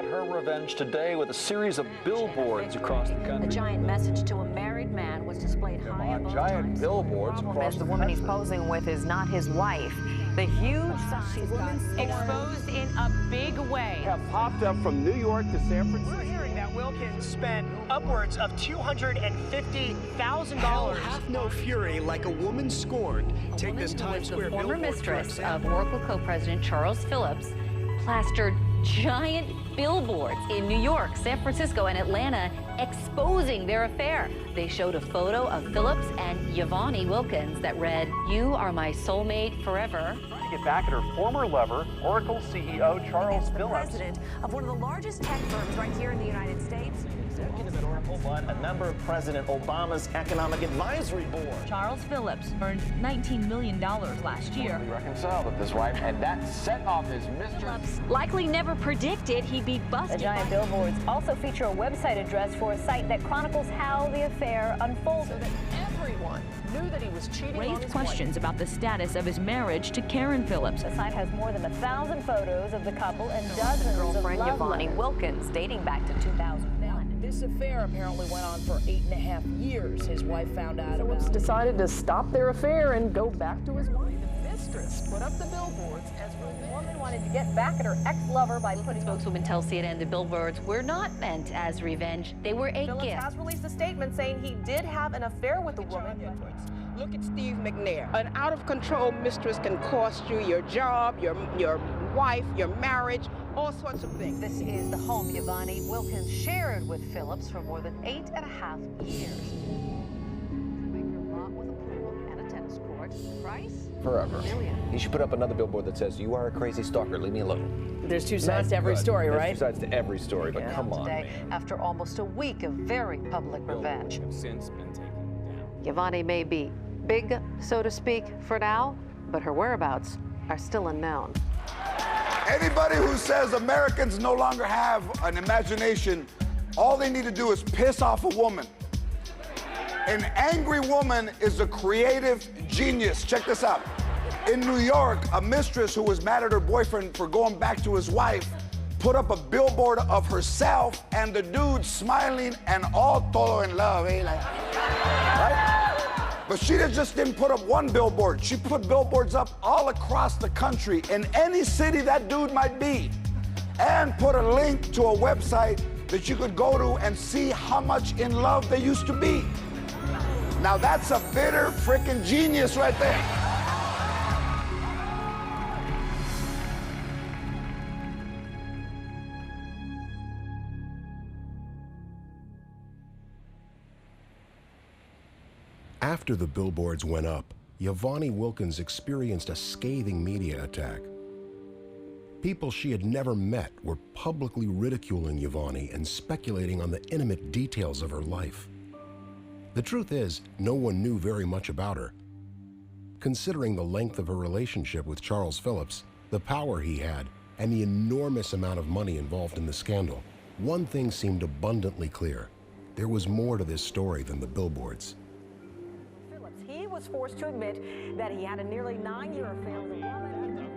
got her revenge today with a series of billboards across the country. A giant message to a married man was displayed high above giant billboards across the woman he's posing with is not his wife. The huge she's exposed in a big way. Have popped up from New York to San Francisco. We're hearing that Wilkins spent upwards of $250,000. Hell hath no fury like a woman scorned. Take this Times Square former billboard mistress for of example. Oracle co-president Charles Phillips plastered giant billboards in New York, San Francisco, and Atlanta exposing their affair. They showed a photo of Phillips and YaVaughnie Wilkins that read, "You are my soulmate forever." Trying to get back at her former lover, Oracle CEO Charles Phillips. President of one of the largest tech firms right here in the United States. Executive at Oracle, but a member of President Obama's Economic Advisory Board. Charles Phillips earned $19 million last year. He reconciled with his wife, and that set off his mistress. Likely never predicted he'd be busted. The giant billboards also feature a website address for a site that chronicles how the affair unfolded. So that everyone Knew that he was cheating on raised his questions about the status of his marriage to Karen Phillips. The site has more than 1,000 photos of the couple and dozens of love YaVaughnie letters. Wilkins dating back to 2001. This affair apparently went on for 8.5 years. His wife found out Phillips about it. decided to stop their affair and go back to his wife. The mistress put up the billboards as revenge. The woman wanted to get back at her ex-lover by putting... Spokeswoman tells CNN the billboards were not meant as revenge. They were a Phillips gift. has released a statement saying he did have an affair with the woman. Look at Steve McNair. An out-of-control mistress can cost you your job, your wife, your marriage, all sorts of things. This is the home YaVaughnie Wilkins shared with Phillips for more than 8.5 years. Two-acre lot with a pool and a tennis court. Price? Forever. $1 million. He should put up another billboard that says, "You are a crazy stalker, leave me alone." There's two sides to every story, There's right? two sides to every story, but come on, Today, man. after almost a week of very public revenge. Have since been taken down. YaVaughnie may be big, so to speak, for now, but her whereabouts are still unknown. Anybody who says Americans no longer have an imagination, all they need to do is piss off a woman. An angry woman is a creative genius. Check this out. In New York, a mistress who was mad at her boyfriend for going back to his wife put up a billboard of herself and the dude smiling and all todo en love, eh? Like, right? But she just didn't put up one billboard. She put billboards up all across the country in any city that dude might be, and put a link to a website that you could go to and see how much in love they used to be. Now that's a bitter freaking genius right there. After the billboards went up, YaVaughnie Wilkins experienced a scathing media attack. People she had never met were publicly ridiculing YaVaughnie and speculating on the intimate details of her life. The truth is, no one knew very much about her. Considering the length of her relationship with Charles Phillips, the power he had, and the enormous amount of money involved in the scandal, one thing seemed abundantly clear. There was more to this story than the billboards. He was forced to admit that he had a nearly 9-year affair with a woman.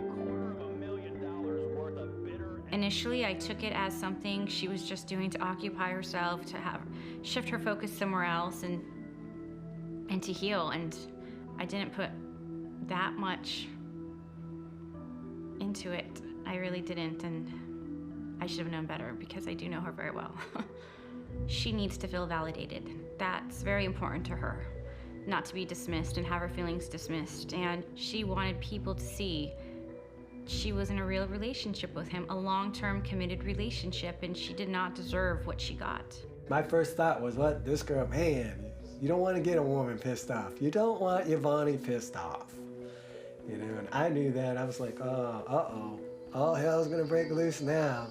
Initially, I took it as something she was just doing to occupy herself, to shift her focus somewhere else and to heal. And I didn't put that much into it. I really didn't, and I should have known better because I do know her very well. She needs to feel validated. That's very important to her. Not to be dismissed and have her feelings dismissed. And she wanted people to see she was in a real relationship with him, a long-term committed relationship, and she did not deserve what she got. My first thought was, what, this girl, man, you don't want to get a woman pissed off. You don't want YaVaughnie pissed off. You know, and I knew that. I was like, uh-oh, all hell's gonna break loose now.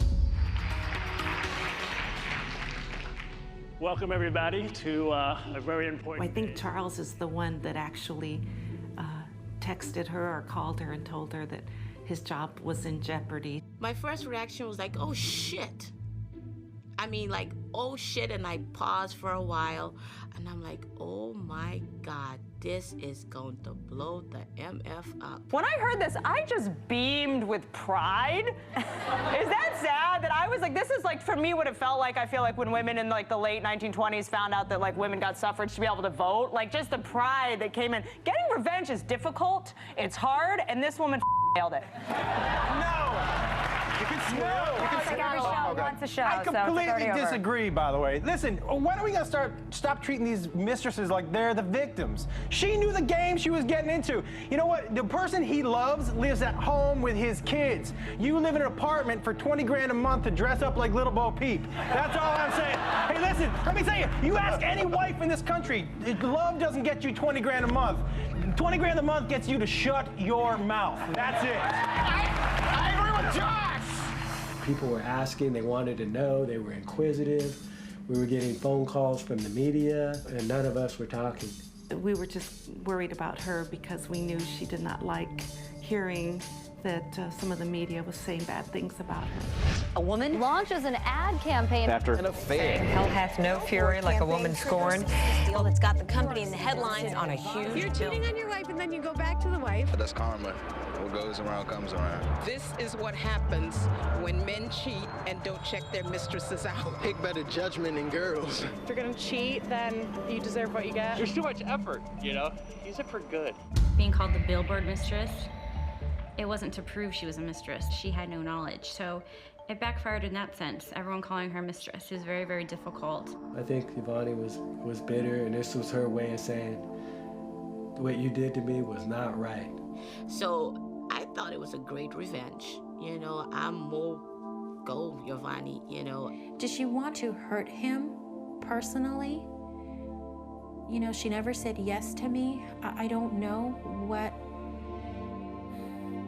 Welcome, everybody, to a very important I think Charles is the one that actually texted her or called her and told her that his job was in jeopardy. My first reaction was like, oh, shit. I mean, like, oh shit, and I paused for a while, and I'm like, oh my God, this is going to blow the MF up. When I heard this, I just beamed with pride. Is that sad that I was like, this is like, for me, what it felt like, I feel like when women in like the late 1920s found out that like women got suffrage to be able to vote, like just the pride that came in. Getting revenge is difficult, it's hard, and this woman nailed it. No! You can swear. You can swear. Every show wants a show, I so it's completely already over. disagree, by the way. Listen, why don't we stop treating these mistresses like they're the victims? She knew the game she was getting into. You know what? The person he loves lives at home with his kids. You live in an apartment for 20 grand a month to dress up like Little Bo Peep. That's all I'm saying. Hey, listen, let me tell you, you ask any wife in this country, love doesn't get you 20 grand a month. 20 grand a month gets you to shut your mouth. That's it. I agree with Josh. People were asking, they wanted to know, they were inquisitive. We were getting phone calls from the media, and none of us were talking. We were just worried about her because we knew she did not like hearing that some of the media was saying bad things about her. A woman launches an ad campaign after an affair. Hell hath no fury like a woman scorned. Deal that's got the company in the headlines on a huge You're cheating on your wife and then you go back to the wife. That's karma. What goes around comes around. This is what happens when men cheat and don't check their mistresses out. Pick better judgment than girls. If you're gonna cheat, then you deserve what you get. There's too much effort, you know? Use it for good. Being called the billboard mistress, it wasn't to prove she was a mistress. She had no knowledge. So it backfired in that sense. Everyone calling her mistress is very, very difficult. I think YaVaughnie was bitter, and this was her way of saying, what you did to me was not right. So I thought it was a great revenge. You know, I'm more go, YaVaughnie, you know. Did she want to hurt him personally? You know, she never said yes to me. I don't know what,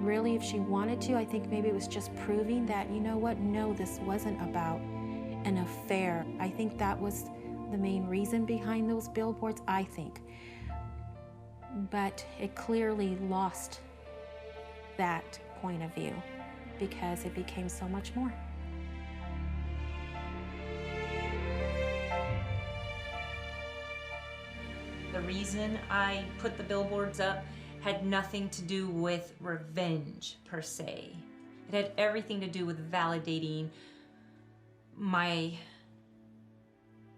really, if she wanted to. I think maybe it was just proving that, you know what, no, this wasn't about an affair. I think that was the main reason behind those billboards, I think. But it clearly lost that point of view because it became so much more. The reason I put the billboards up had nothing to do with revenge, per se. It had everything to do with validating my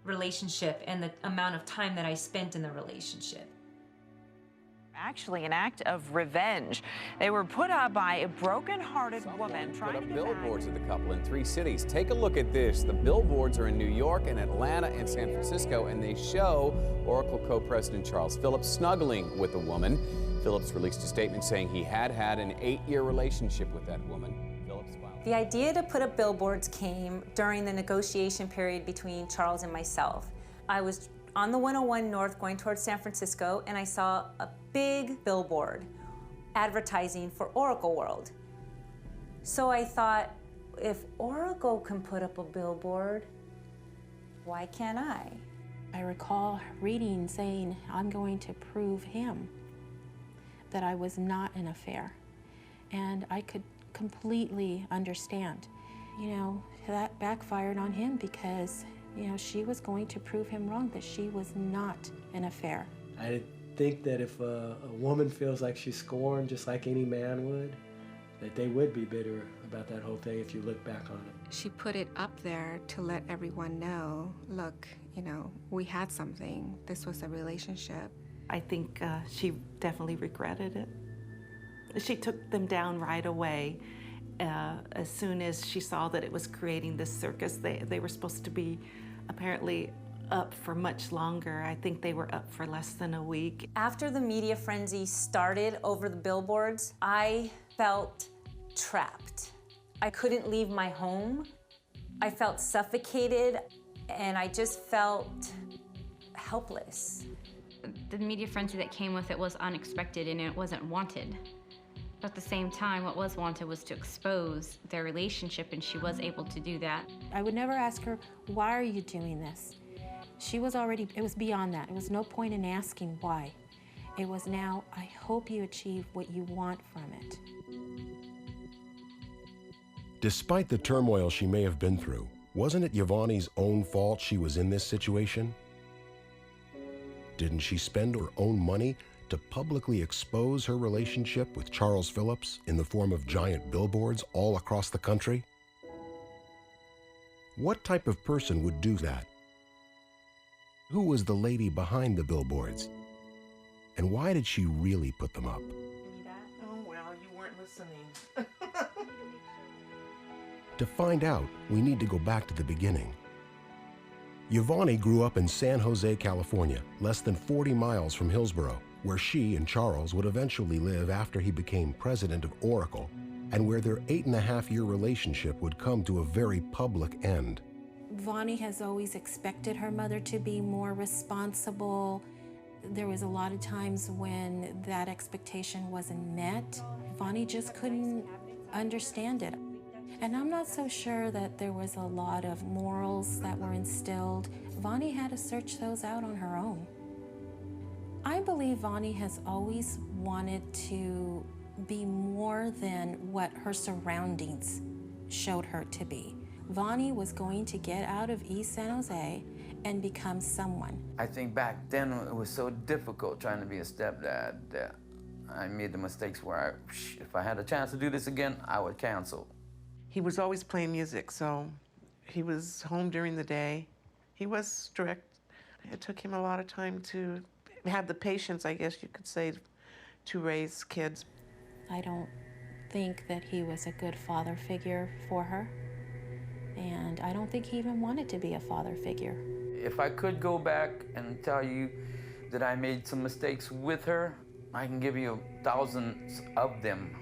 relationship and the amount of time that I spent in the relationship. Actually an act of revenge. They were put up by a broken-hearted woman trying to put up billboards of the couple in 3 cities. Take a look at this. The billboards are in New York and Atlanta and San Francisco, and they show Oracle co-president Charles Phillips snuggling with a woman. Phillips released a statement saying he had an 8-year relationship with that woman. Phillips filed. The idea to put up billboards came during the negotiation period between Charles and myself. I was on the 101 North going towards San Francisco, and I saw a big billboard advertising for Oracle World. So I thought, if Oracle can put up a billboard, why can't I? I recall reading saying, I'm going to prove him that I was not an affair. And I could completely understand. You know, that backfired on him because, you know, she was going to prove him wrong, that she was not an affair. I think that if a woman feels like she's scorned, just like any man would, that they would be bitter about that whole thing if you look back on it. She put it up there to let everyone know, look, you know, we had something. This was a relationship. I think she definitely regretted it. She took them down right away. As soon as she saw that it was creating this circus, they were supposed to be apparently up for much longer. I think they were up for less than a week. After the media frenzy started over the billboards, I felt trapped. I couldn't leave my home. I felt suffocated, and I just felt helpless. The media frenzy that came with it was unexpected and it wasn't wanted. But at the same time, what was wanted was to expose their relationship, and she was able to do that. I would never ask her, why are you doing this? She was already, it was beyond that. It was no point in asking why. It was now, I hope you achieve what you want from it. Despite the turmoil she may have been through, Wasn't it YaVaughnie's own fault she was in this situation? Didn't she spend her own money to publicly expose her relationship with Charles Phillips in the form of giant billboards all across the country? What type of person would do that? Who was the lady behind the billboards? And why did she really put them up? Oh, well, you weren't listening. To find out, we need to go back to the beginning. YaVaughnie grew up in San Jose, California, less than 40 miles from Hillsborough, where she and Charles would eventually live after he became president of Oracle, and where their 8.5-year relationship would come to a very public end. YaVaughnie has always expected her mother to be more responsible. There was a lot of times when that expectation wasn't met. YaVaughnie just couldn't understand it. And I'm not so sure that there was a lot of morals that were instilled. YaVaughnie had to search those out on her own. I believe YaVaughnie has always wanted to be more than what her surroundings showed her to be. YaVaughnie was going to get out of East San Jose and become someone. I think back then it was so difficult trying to be a stepdad that I made the mistakes where if I had a chance to do this again, I would cancel. He was always playing music, so he was home during the day. He was strict. It took him a lot of time to have the patience, I guess you could say, to raise kids. I don't think that he was a good father figure for her, and I don't think he even wanted to be a father figure. If I could go back and tell you that I made some mistakes with her, I can give you thousands of them.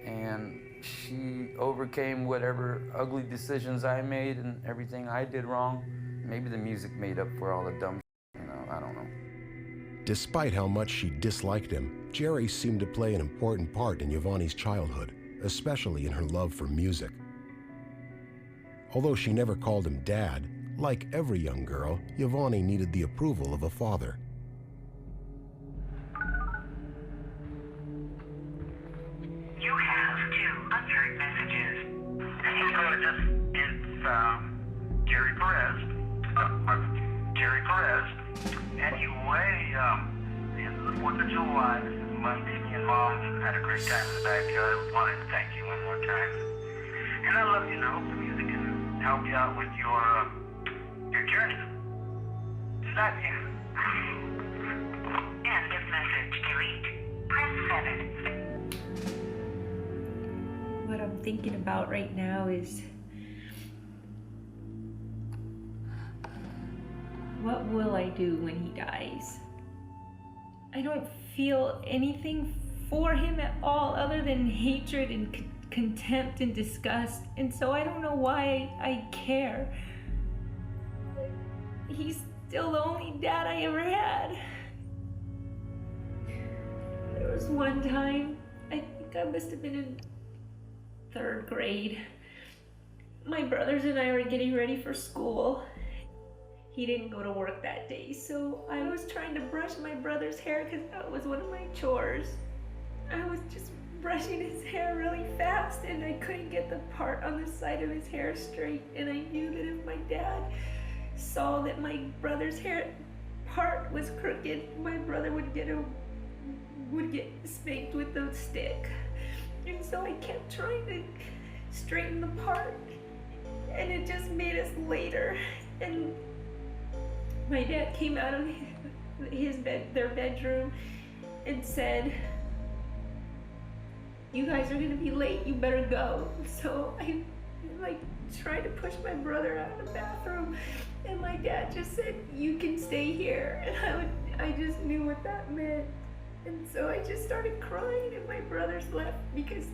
And she overcame whatever ugly decisions I made and everything I did wrong. Maybe the music made up for all the dumb, I don't know. Despite how much she disliked him, Jerry seemed to play an important part in YaVaughnie's childhood, especially in her love for music. Although she never called him Dad, like every young girl, YaVaughnie needed the approval of a father. You have 2 unheard messages. It's Jerry Perez. Jerry Perez. Anyway, it's the 4th of July. This is Monday. Me and Mom had a great time in the backyard. Wanted to thank you one more time. And I love you, and I hope the music can help you out with your journey. Love you. End of message. Delete. Press 7. What I'm thinking about right now is, what will I do when he dies? I don't feel anything for him at all other than hatred and contempt and disgust, and so I don't know why I care. He's still the only dad I ever had. There was one time, I think I must have been in 3rd grade. My brothers and I were getting ready for school. He didn't go to work that day, so I was trying to brush my brother's hair because that was one of my chores. I was just brushing his hair really fast and I couldn't get the part on the side of his hair straight, and I knew that if my dad saw that my brother's hair part was crooked, my brother would get spanked with a stick. And so I kept trying to straighten the part, and it just made us later. And my dad came out of their bedroom and said, "You guys are gonna be late, you better go." So I tried to push my brother out of the bathroom, and my dad just said, "You can stay here." And I just knew what that meant. And so I just started crying, and my brothers left because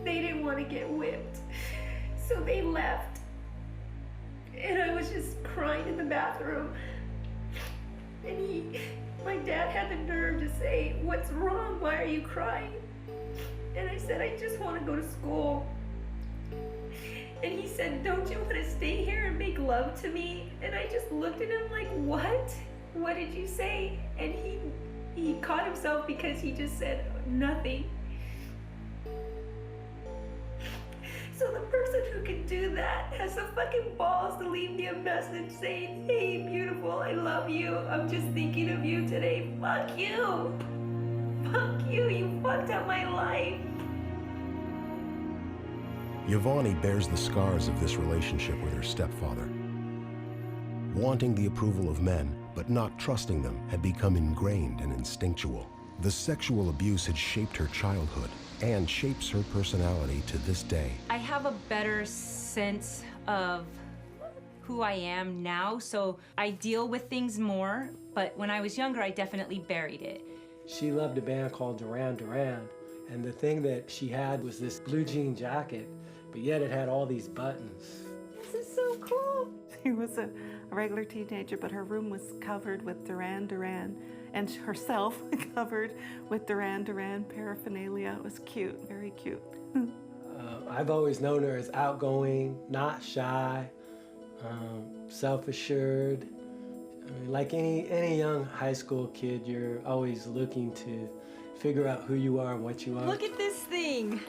they didn't want to get whipped. So they left, and I was just crying in the bathroom. And my dad had the nerve to say, "What's wrong? Why are you crying?" And I said, "I just want to go to school." And he said, "Don't you want to stay here and make love to me?" And I just looked at him like, "What? What did you say?" And he caught himself because he just said nothing. So the person who could do that cat has the fucking balls to leave me a message saying, "Hey, beautiful, I love you. I'm just thinking of you today." Fuck you. Fuck you. You fucked up my life. YaVaughnie bears the scars of this relationship with her stepfather. Wanting the approval of men, but not trusting them, had become ingrained and instinctual. The sexual abuse had shaped her childhood and shapes her personality to this day. I have a better sense of who I am now, so I deal with things more, but when I was younger, I definitely buried it. She loved a band called Duran Duran, and the thing that she had was this blue jean jacket, but yet it had all these buttons. This is so cool. She was a regular teenager, but her room was covered with Duran Duran, and herself covered with Duran Duran paraphernalia. It was cute, very cute. I've always known her as outgoing, not shy, self-assured. I mean, like any young high school kid, you're always looking to figure out who you are and what you are. Look at this thing.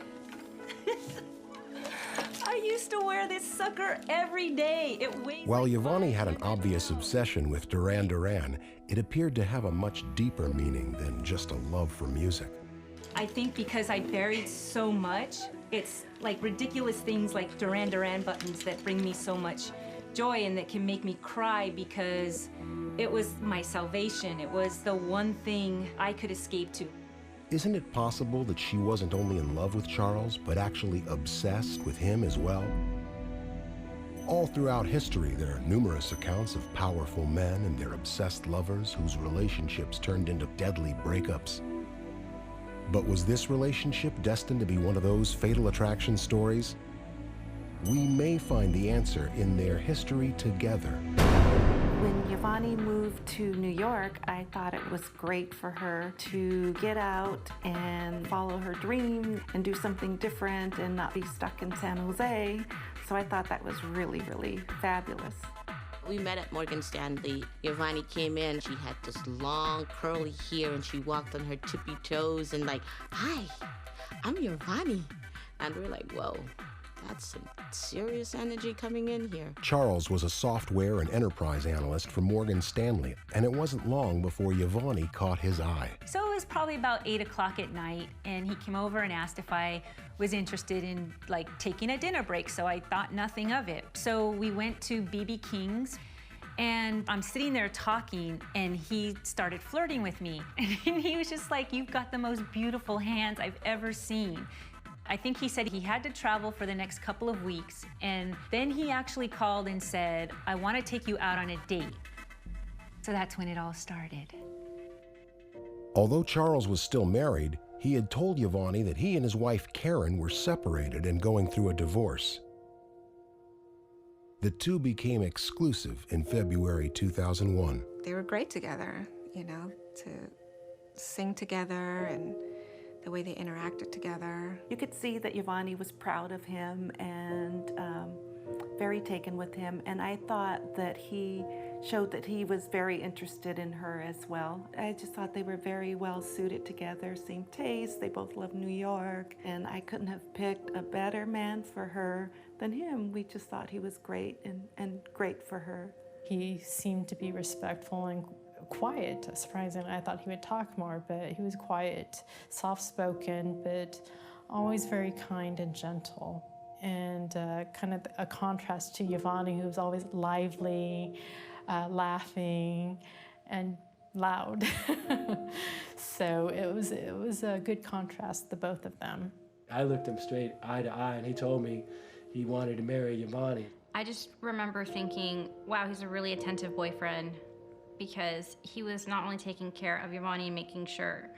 I used to wear this sucker every day. It weighs. While YaVaughnie had an obvious obsession with Duran Duran, it appeared to have a much deeper meaning than just a love for music. I think because I buried so much, it's like ridiculous things like Duran Duran buttons that bring me so much joy and that can make me cry because it was my salvation. It was the one thing I could escape to. Isn't it possible that she wasn't only in love with Charles, but actually obsessed with him as well? All throughout history, there are numerous accounts of powerful men and their obsessed lovers whose relationships turned into deadly breakups. But was this relationship destined to be one of those fatal attraction stories? We may find the answer in their history together. When YaVaughnie moved to New York, I thought it was great for her to get out and follow her dream and do something different and not be stuck in San Jose. So I thought that was really, really fabulous. We met at Morgan Stanley. YaVaughnie came in. She had this long, curly hair, and she walked on her tippy toes and like, "Hi, I'm YaVaughnie." And we're like, whoa, that's some serious energy coming in here. Charles was a software and enterprise analyst for Morgan Stanley, and it wasn't long before YaVaughnie caught his eye. So it was probably about 8 o'clock at night, and he came over and asked if I was interested in like taking a dinner break, so I thought nothing of it. So we went to BB King's, and I'm sitting there talking, and he started flirting with me. And he was just like, "You've got the most beautiful hands I've ever seen." I think he said he had to travel for the next couple of weeks, and then he actually called and said, "I want to take you out on a date." So that's when it all started. Although Charles was still married, he had told YaVaughnie that he and his wife Karen were separated and going through a divorce. The two became exclusive in February 2001. They were great together, you know, to sing together and the way they interacted together. You could see that YaVaughnie was proud of him and very taken with him, and I thought that he showed that he was very interested in her as well. I just thought they were very well suited together, same taste, they both love New York, and I couldn't have picked a better man for her than him. We just thought he was great and great for her. He seemed to be respectful and quiet, surprisingly. I thought he would talk more, but he was quiet, soft-spoken, but always very kind and gentle. And kind of a contrast to YaVaughnie, who was always lively, laughing, and loud. So it was a good contrast, the both of them. I looked him straight eye to eye, and he told me he wanted to marry YaVaughnie. I just remember thinking, wow, he's a really attentive boyfriend, because he was not only taking care of YaVaughnie and making sure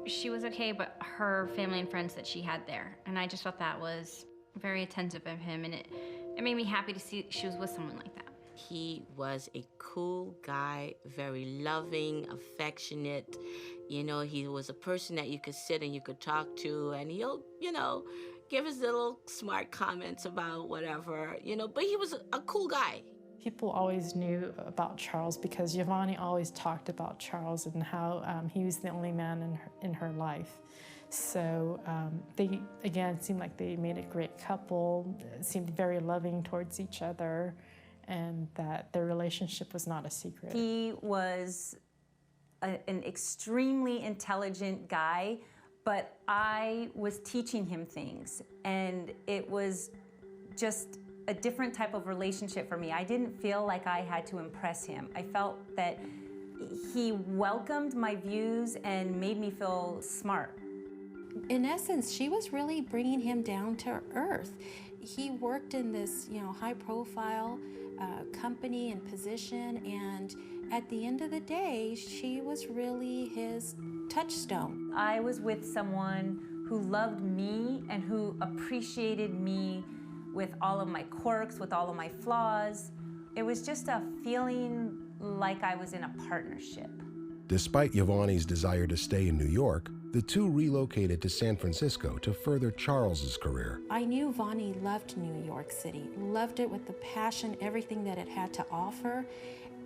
she was okay, but her family and friends that she had there. And I just thought that was very attentive of him, and it made me happy to see she was with someone like that. He was a cool guy, very loving, affectionate. You know, he was a person that you could sit and you could talk to, and he'll, you know, give his little smart comments about whatever, you know, but he was a cool guy. People always knew about Charles because YaVaughnie always talked about Charles and how he was the only man in her life. So they, again, seemed like they made a great couple, seemed very loving towards each other, and that their relationship was not a secret. He was an extremely intelligent guy, but I was teaching him things, and it was just a different type of relationship for me. I didn't feel like I had to impress him. I felt that he welcomed my views and made me feel smart. In essence, she was really bringing him down to earth. He worked in this, high-profile company and position, and at the end of the day, she was really his touchstone. I was with someone who loved me and who appreciated me with all of my quirks, with all of my flaws. It was just a feeling like I was in a partnership. Despite YaVaughnie's desire to stay in New York, the two relocated to San Francisco to further Charles's career. I knew YaVaughnie loved New York City, loved it with the passion, everything that it had to offer,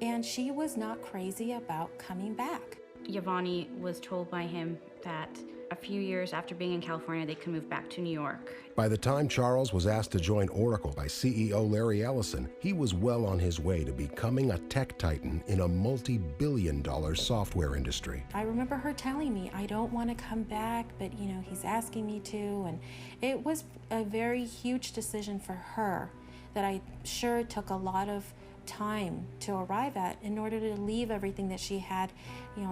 and she was not crazy about coming back. YaVaughnie was told by him that a few years after being in California, they could move back to New York. By the time Charles was asked to join Oracle by CEO Larry Ellison, he was well on his way to becoming a tech titan in a multi-billion-dollar software industry. I remember her telling me, I don't want to come back, but he's asking me to, and it was a very huge decision for her that I'm sure took a lot of time to arrive at in order to leave everything that she had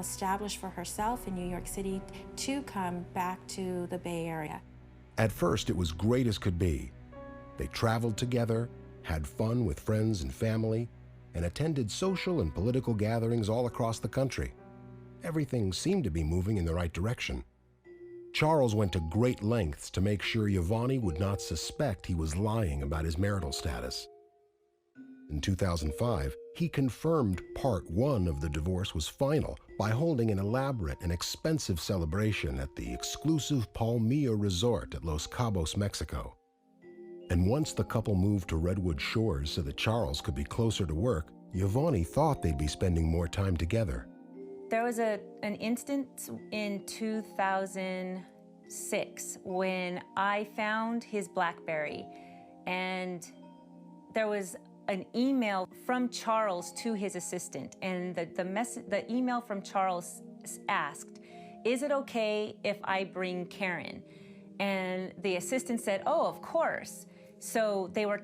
established for herself in New York City to come back to the Bay Area. At first, it was great as could be. They traveled together, had fun with friends and family, and attended social and political gatherings all across the country. Everything seemed to be moving in the right direction. Charles went to great lengths to make sure YaVaughnie would not suspect he was lying about his marital status. In 2005, he confirmed part one of the divorce was final by holding an elaborate and expensive celebration at the exclusive Palmilla Resort at Los Cabos, Mexico. And once the couple moved to Redwood Shores so that Charles could be closer to work, YaVaughnie thought they'd be spending more time together. There was an instance in 2006 when I found his BlackBerry, and there was an email from Charles to his assistant, and the email from Charles asked, "Is it okay if I bring Karen?" And the assistant said, "Oh, of course." So they were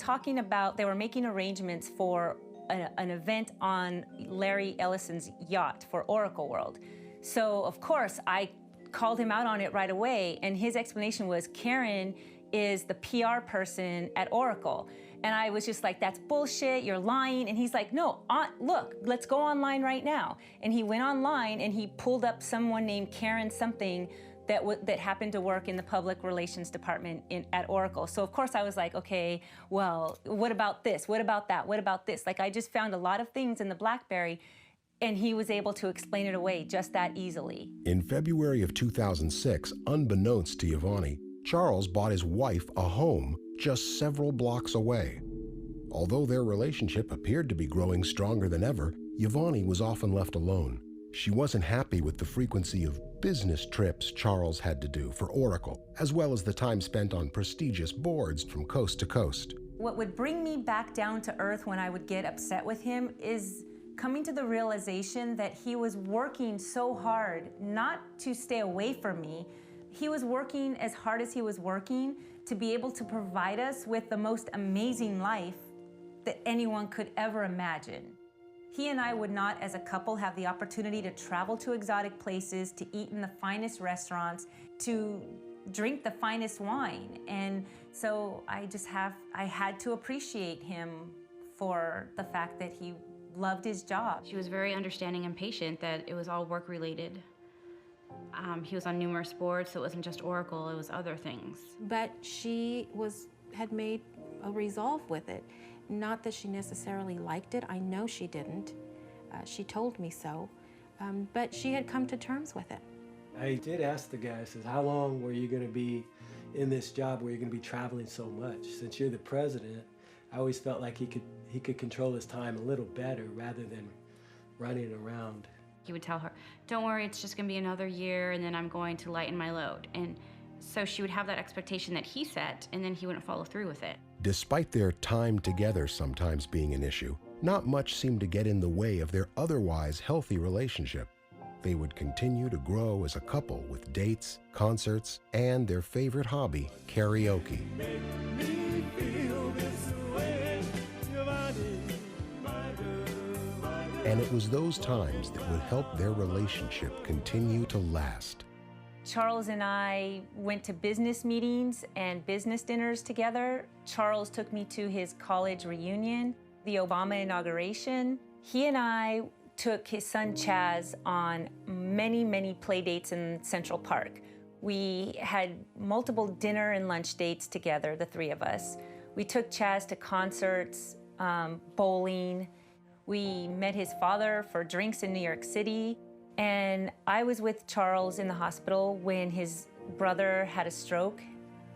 making arrangements for an event on Larry Ellison's yacht for Oracle World. So of course I called him out on it right away, and his explanation was Karen is the PR person at Oracle. And I was just like, that's bullshit, you're lying. And he's like, no, look, let's go online right now. And he went online and he pulled up someone named Karen something that happened to work in the public relations department at Oracle. So of course I was like, okay, well, what about this? What about that? What about this? Like, I just found a lot of things in the BlackBerry, and he was able to explain it away just that easily. In February of 2006, unbeknownst to YaVaughnie, Charles bought his wife a home just several blocks away. Although their relationship appeared to be growing stronger than ever, YaVaughnie was often left alone. She wasn't happy with the frequency of business trips Charles had to do for Oracle, as well as the time spent on prestigious boards from coast to coast. What would bring me back down to earth when I would get upset with him is coming to the realization that he was working so hard not to stay away from me. He was working as hard as he was working to be able to provide us with the most amazing life that anyone could ever imagine. He and I would not, as a couple, have the opportunity to travel to exotic places, to eat in the finest restaurants, to drink the finest wine. And so I had to appreciate him for the fact that he loved his job. She was very understanding and patient that it was all work-related. He was on numerous boards, so it wasn't just Oracle, it was other things. But she had made a resolve with it. Not that she necessarily liked it. I know she didn't. She told me so. But she had come to terms with it. I did ask the guy, I says, how long were you going to be in this job where you're going to be traveling so much? Since you're the president, I always felt like he could control his time a little better rather than running around. He would tell her, don't worry, it's just gonna be another year and then I'm going to lighten my load. And so she would have that expectation that he set and then he wouldn't follow through with it. Despite their time together sometimes being an issue, not much seemed to get in the way of their otherwise healthy relationship. They would continue to grow as a couple with dates, concerts, and their favorite hobby, karaoke. And it was those times that would help their relationship continue to last. Charles and I went to business meetings and business dinners together. Charles took me to his college reunion, the Obama inauguration. He and I took his son Chaz on many, many play dates in Central Park. We had multiple dinner and lunch dates together, the three of us. We took Chaz to concerts, bowling. We met his father for drinks in New York City. And I was with Charles in the hospital when his brother had a stroke.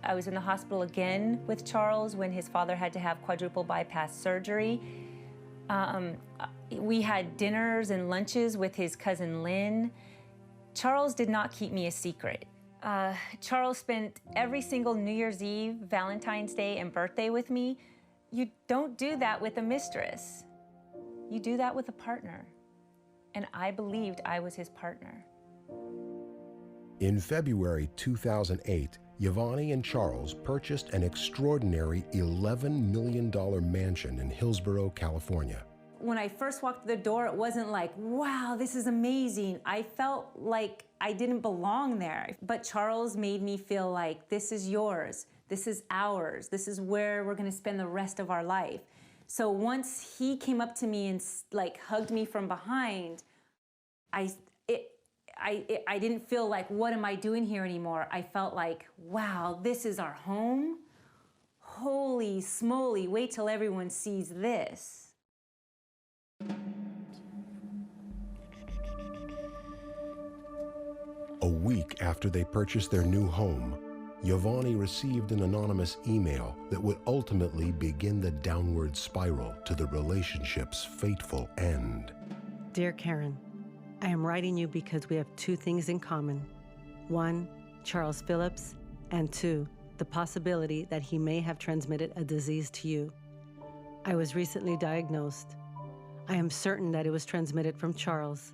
I was in the hospital again with Charles when his father had to have quadruple bypass surgery. We had dinners and lunches with his cousin Lynn. Charles did not keep me a secret. Charles spent every single New Year's Eve, Valentine's Day, and birthday with me. You don't do that with a mistress. You do that with a partner. And I believed I was his partner. In February 2008, YaVaughnie and Charles purchased an extraordinary $11 million mansion in Hillsborough, California. When I first walked through the door, it wasn't like, wow, this is amazing. I felt like I didn't belong there. But Charles made me feel like, this is yours, this is ours, this is where we're gonna spend the rest of our life. So once he came up to me and like hugged me from behind, I didn't feel like, what am I doing here anymore? I felt like, wow, this is our home? Holy smoly, wait till everyone sees this. A week after they purchased their new home, YaVaughnie received an anonymous email that would ultimately begin the downward spiral to the relationship's fateful end. Dear Karen, I am writing you because we have two things in common. One, Charles Phillips, and two, the possibility that he may have transmitted a disease to you. I was recently diagnosed. I am certain that it was transmitted from Charles.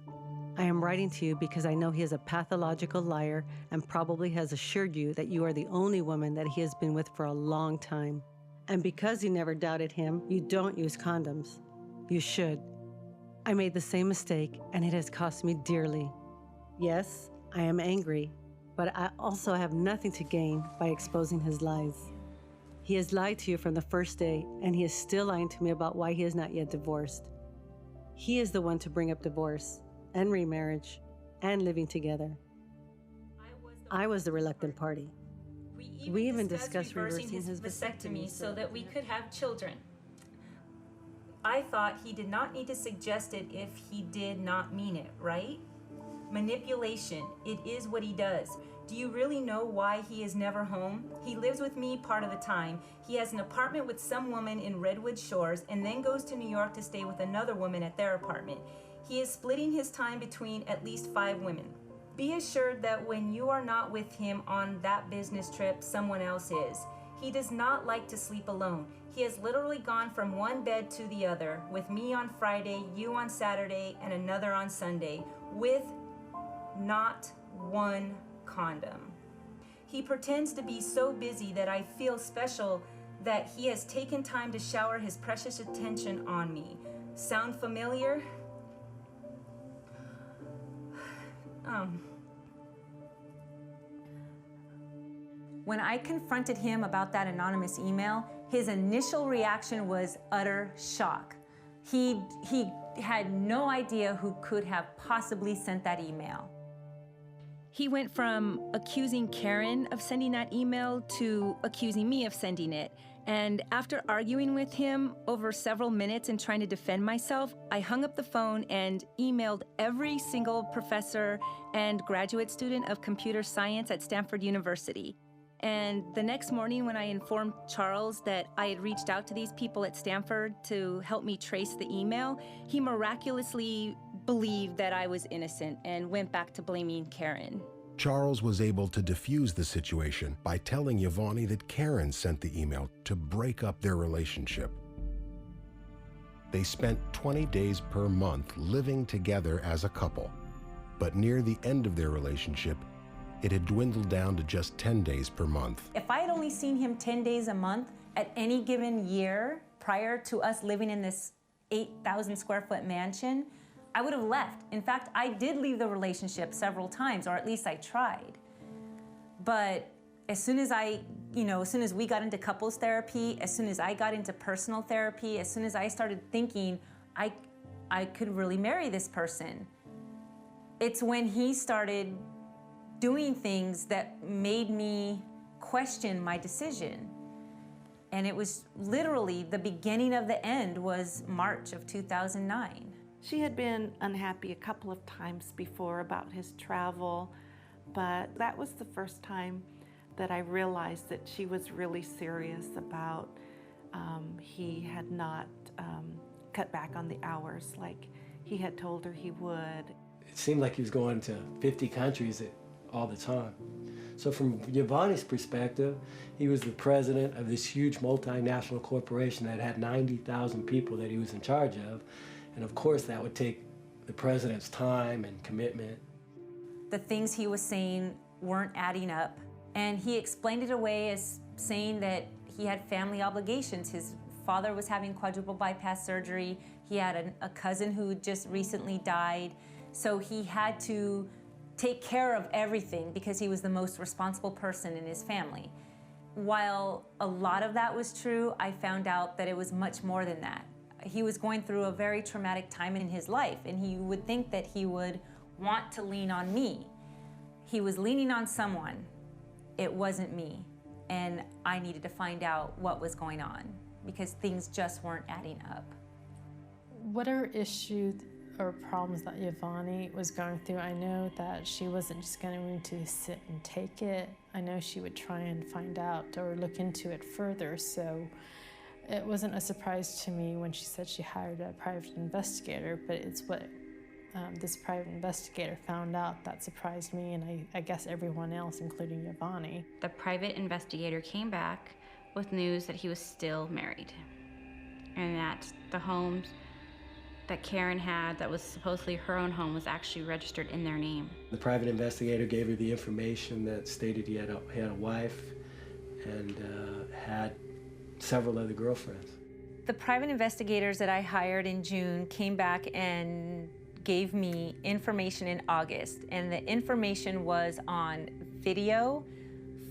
I am writing to you because I know he is a pathological liar and probably has assured you that you are the only woman that he has been with for a long time. And because you never doubted him, you don't use condoms. You should. I made the same mistake, and it has cost me dearly. Yes, I am angry, but I also have nothing to gain by exposing his lies. He has lied to you from the first day, and he is still lying to me about why he is not yet divorced. He is the one to bring up divorce and remarriage and living together. I was the reluctant party. We even discussed reversing his vasectomy so that we could have children. I thought he did not need to suggest it if he did not mean it, right? Manipulation, it is what he does. Do you really know why he is never home? He lives with me part of the time. He has an apartment with some woman in Redwood Shores and then goes to New York to stay with another woman at their apartment. He is splitting his time between at least 5 women. Be assured that when you are not with him on that business trip, someone else is. He does not like to sleep alone. He has literally gone from one bed to the other, with me on Friday, you on Saturday, and another on Sunday, with not one condom. He pretends to be so busy that I feel special that he has taken time to shower his precious attention on me. Sound familiar? When I confronted him about that anonymous email, his initial reaction was utter shock. He had no idea who could have possibly sent that email. He went from accusing Karen of sending that email to accusing me of sending it. And after arguing with him over several minutes and trying to defend myself, I hung up the phone and emailed every single professor and graduate student of computer science at Stanford University. And the next morning when I informed Charles that I had reached out to these people at Stanford to help me trace the email, he miraculously believed that I was innocent and went back to blaming Karen. Charles was able to defuse the situation by telling YaVaughnie that Karen sent the email to break up their relationship. They spent 20 days per month living together as a couple, but near the end of their relationship, it had dwindled down to just 10 days per month. If I had only seen him 10 days a month at any given year prior to us living in this 8,000 square foot mansion, I would have left. In fact, I did leave the relationship several times, or at least I tried. But as soon as as soon as we got into couples therapy, as soon as I got into personal therapy, as soon as I started thinking I could really marry this person, it's when he started doing things that made me question my decision. And it was literally the beginning of the end was March of 2009. She had been unhappy a couple of times before about his travel, but that was the first time that I realized that she was really serious about he had not cut back on the hours like he had told her he would. It seemed like he was going to 50 countries all the time. So from YaVaughnie's perspective, he was the president of this huge multinational corporation that had 90,000 people that he was in charge of. And of course, that would take the president's time and commitment. The things he was saying weren't adding up. And he explained it away as saying that he had family obligations. His father was having quadruple bypass surgery. He had a cousin who just recently died. So he had to take care of everything because he was the most responsible person in his family. While a lot of that was true, I found out that it was much more than that. He was going through a very traumatic time in his life, and he would think that he would want to lean on me. He was leaning on someone. It wasn't me, and I needed to find out what was going on because things just weren't adding up. Whatever issue or problems that YaVaughnie was going through, I know that she wasn't just going to sit and take it. I know she would try and find out or look into it further, so it wasn't a surprise to me when she said she hired a private investigator, but it's what this private investigator found out that surprised me, and I guess everyone else, including YaVaughnie. The private investigator came back with news that he was still married, and that the homes that Karen had, that was supposedly her own home, was actually registered in their name. The private investigator gave her the information that stated he had a wife and had several other girlfriends. The private investigators that I hired in June came back and gave me information in August, and the information was on video,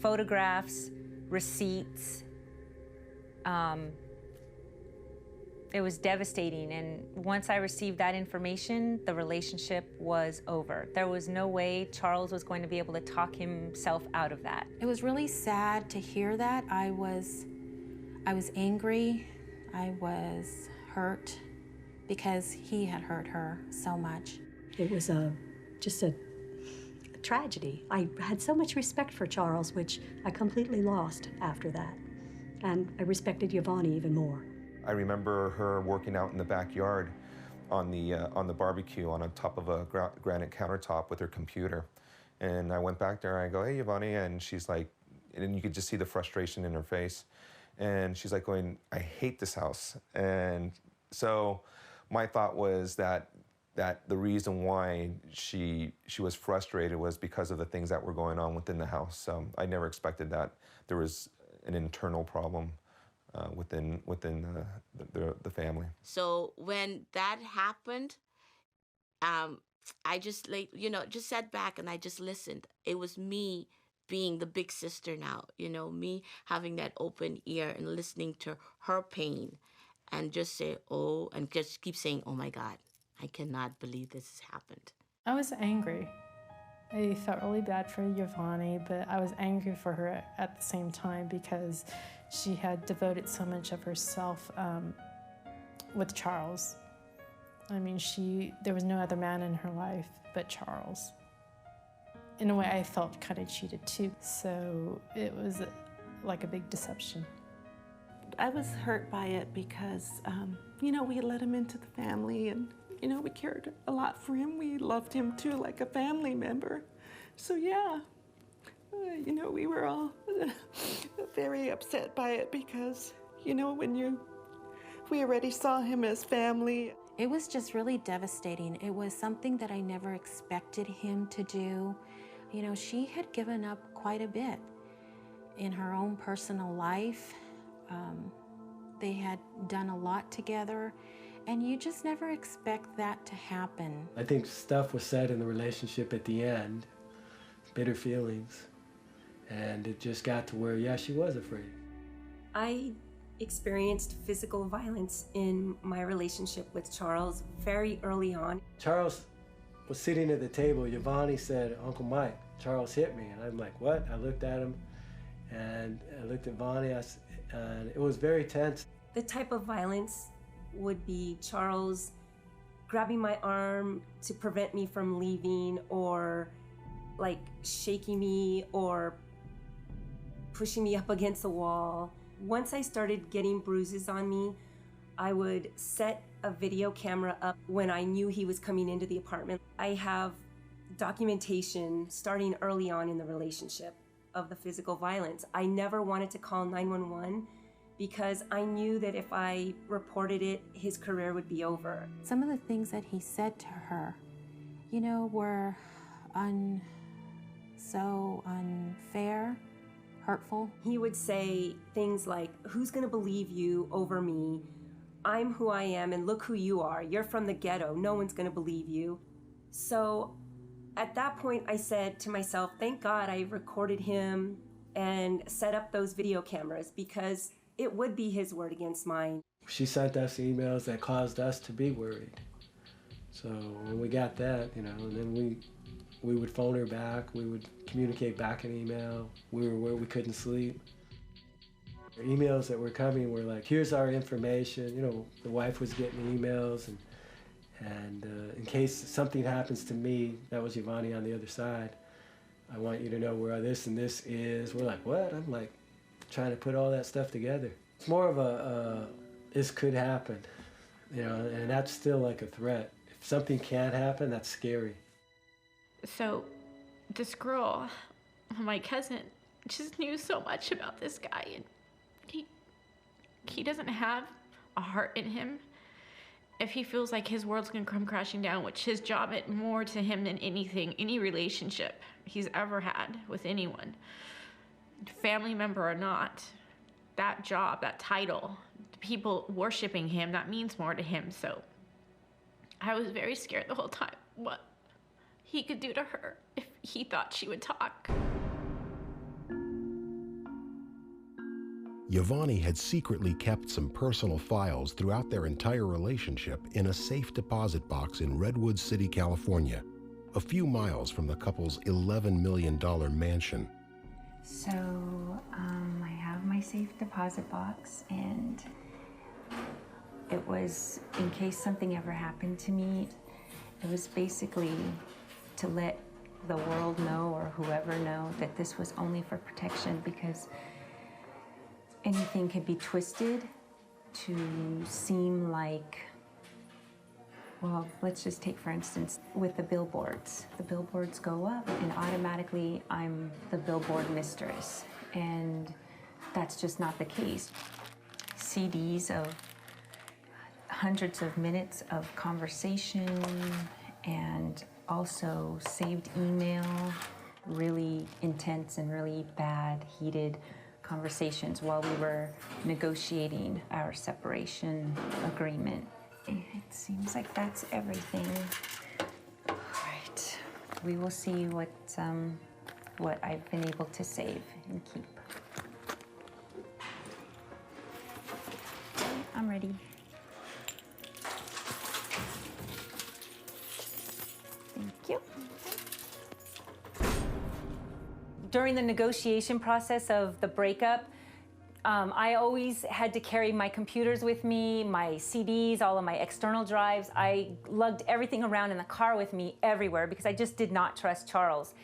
photographs, receipts. It was devastating, and once I received that information, the relationship was over. There was no way Charles was going to be able to talk himself out of that. It was really sad to hear that. I was angry, I was hurt because he had hurt her so much. It was just a tragedy. I had so much respect for Charles, which I completely lost after that. And I respected YaVaughnie even more. I remember her working out in the backyard on the barbecue on top of a granite countertop with her computer. And I went back there and I go, "Hey, YaVaughnie," and she's like, and you could just see the frustration in her face. And she's like going, "I hate this house." And so my thought was that the reason why she was frustrated was because of the things that were going on within the house. So I never expected that there was an internal problem within the family. So when that happened, I just just sat back and I just listened. It was me being the big sister now, me having that open ear and listening to her pain and just say, "Oh," and just keep saying, "Oh my God, I cannot believe this has happened." I was angry. I felt really bad for YaVaughnie, but I was angry for her at the same time because she had devoted so much of herself with Charles. I mean, there was no other man in her life but Charles. In a way, I felt kind of cheated too, so it was like a big deception. I was hurt by it because, we let him into the family and you know, we cared a lot for him. We loved him too, like a family member. So yeah, you know, we were all very upset by it because, you know, we already saw him as family. It was just really devastating. It was something that I never expected him to do. You know, she had given up quite a bit in her own personal life. They had done a lot together, and you just never expect that to happen. I think stuff was said in the relationship at the end, bitter feelings, and it just got to where, yeah, she was afraid. I experienced physical violence in my relationship with Charles very early on. Charles was sitting at the table. YaVaughnie said, "Uncle Mike, Charles hit me." And I'm like, "What?" I looked at him, and I looked at Vonnie, and it was very tense. The type of violence would be Charles grabbing my arm to prevent me from leaving, or like shaking me or pushing me up against the wall. Once I started getting bruises on me, I would set a video camera up when I knew he was coming into the apartment. I have documentation starting early on in the relationship of the physical violence. I never wanted to call 911 because I knew that if I reported it, his career would be over. Some of the things that he said to her, you know, were so unfair, hurtful. He would say things like, "Who's gonna believe you over me? I'm who I am and look who you are. You're from the ghetto. No one's gonna believe you." So at that point I said to myself, thank God I recorded him and set up those video cameras, because it would be his word against mine. She sent us emails that caused us to be worried. So when we got that, you know, and then we would phone her back, we would communicate back in email. We were where we couldn't sleep. The emails that were coming were like, "Here's our information." You know, the wife was getting emails, and in case something happens to me, that was YaVaughnie on the other side, "I want you to know where this and this is." We're like, what? I'm like trying to put all that stuff together. It's more of a this could happen, you know, and that's still like a threat. If something can't happen, that's scary. So this girl, my cousin, just knew so much about this guy, and he doesn't have a heart in him. If he feels like his world's gonna come crashing down, which his job meant more to him than anything, any relationship he's ever had with anyone, family member or not, that job, that title, people worshiping him, that means more to him. So I was very scared the whole time what he could do to her if he thought she would talk. YaVaughnie had secretly kept some personal files throughout their entire relationship in a safe deposit box in Redwood City, California, a few miles from the couple's $11 million mansion. So I have my safe deposit box, and it was in case something ever happened to me. It was basically to let the world know, or whoever know, that this was only for protection, because anything could be twisted to seem like, well, let's just take, for instance, with the billboards. The billboards go up, and automatically I'm the billboard mistress. And that's just not the case. CDs of hundreds of minutes of conversation, and also saved email, really intense and really bad, heated conversations while we were negotiating our separation agreement. It seems like that's everything. All right, we will see what I've been able to save and keep. I'm ready. Thank you. During the negotiation process of the breakup, I always had to carry my computers with me, my CDs, all of my external drives. I lugged everything around in the car with me everywhere because I just did not trust Charles.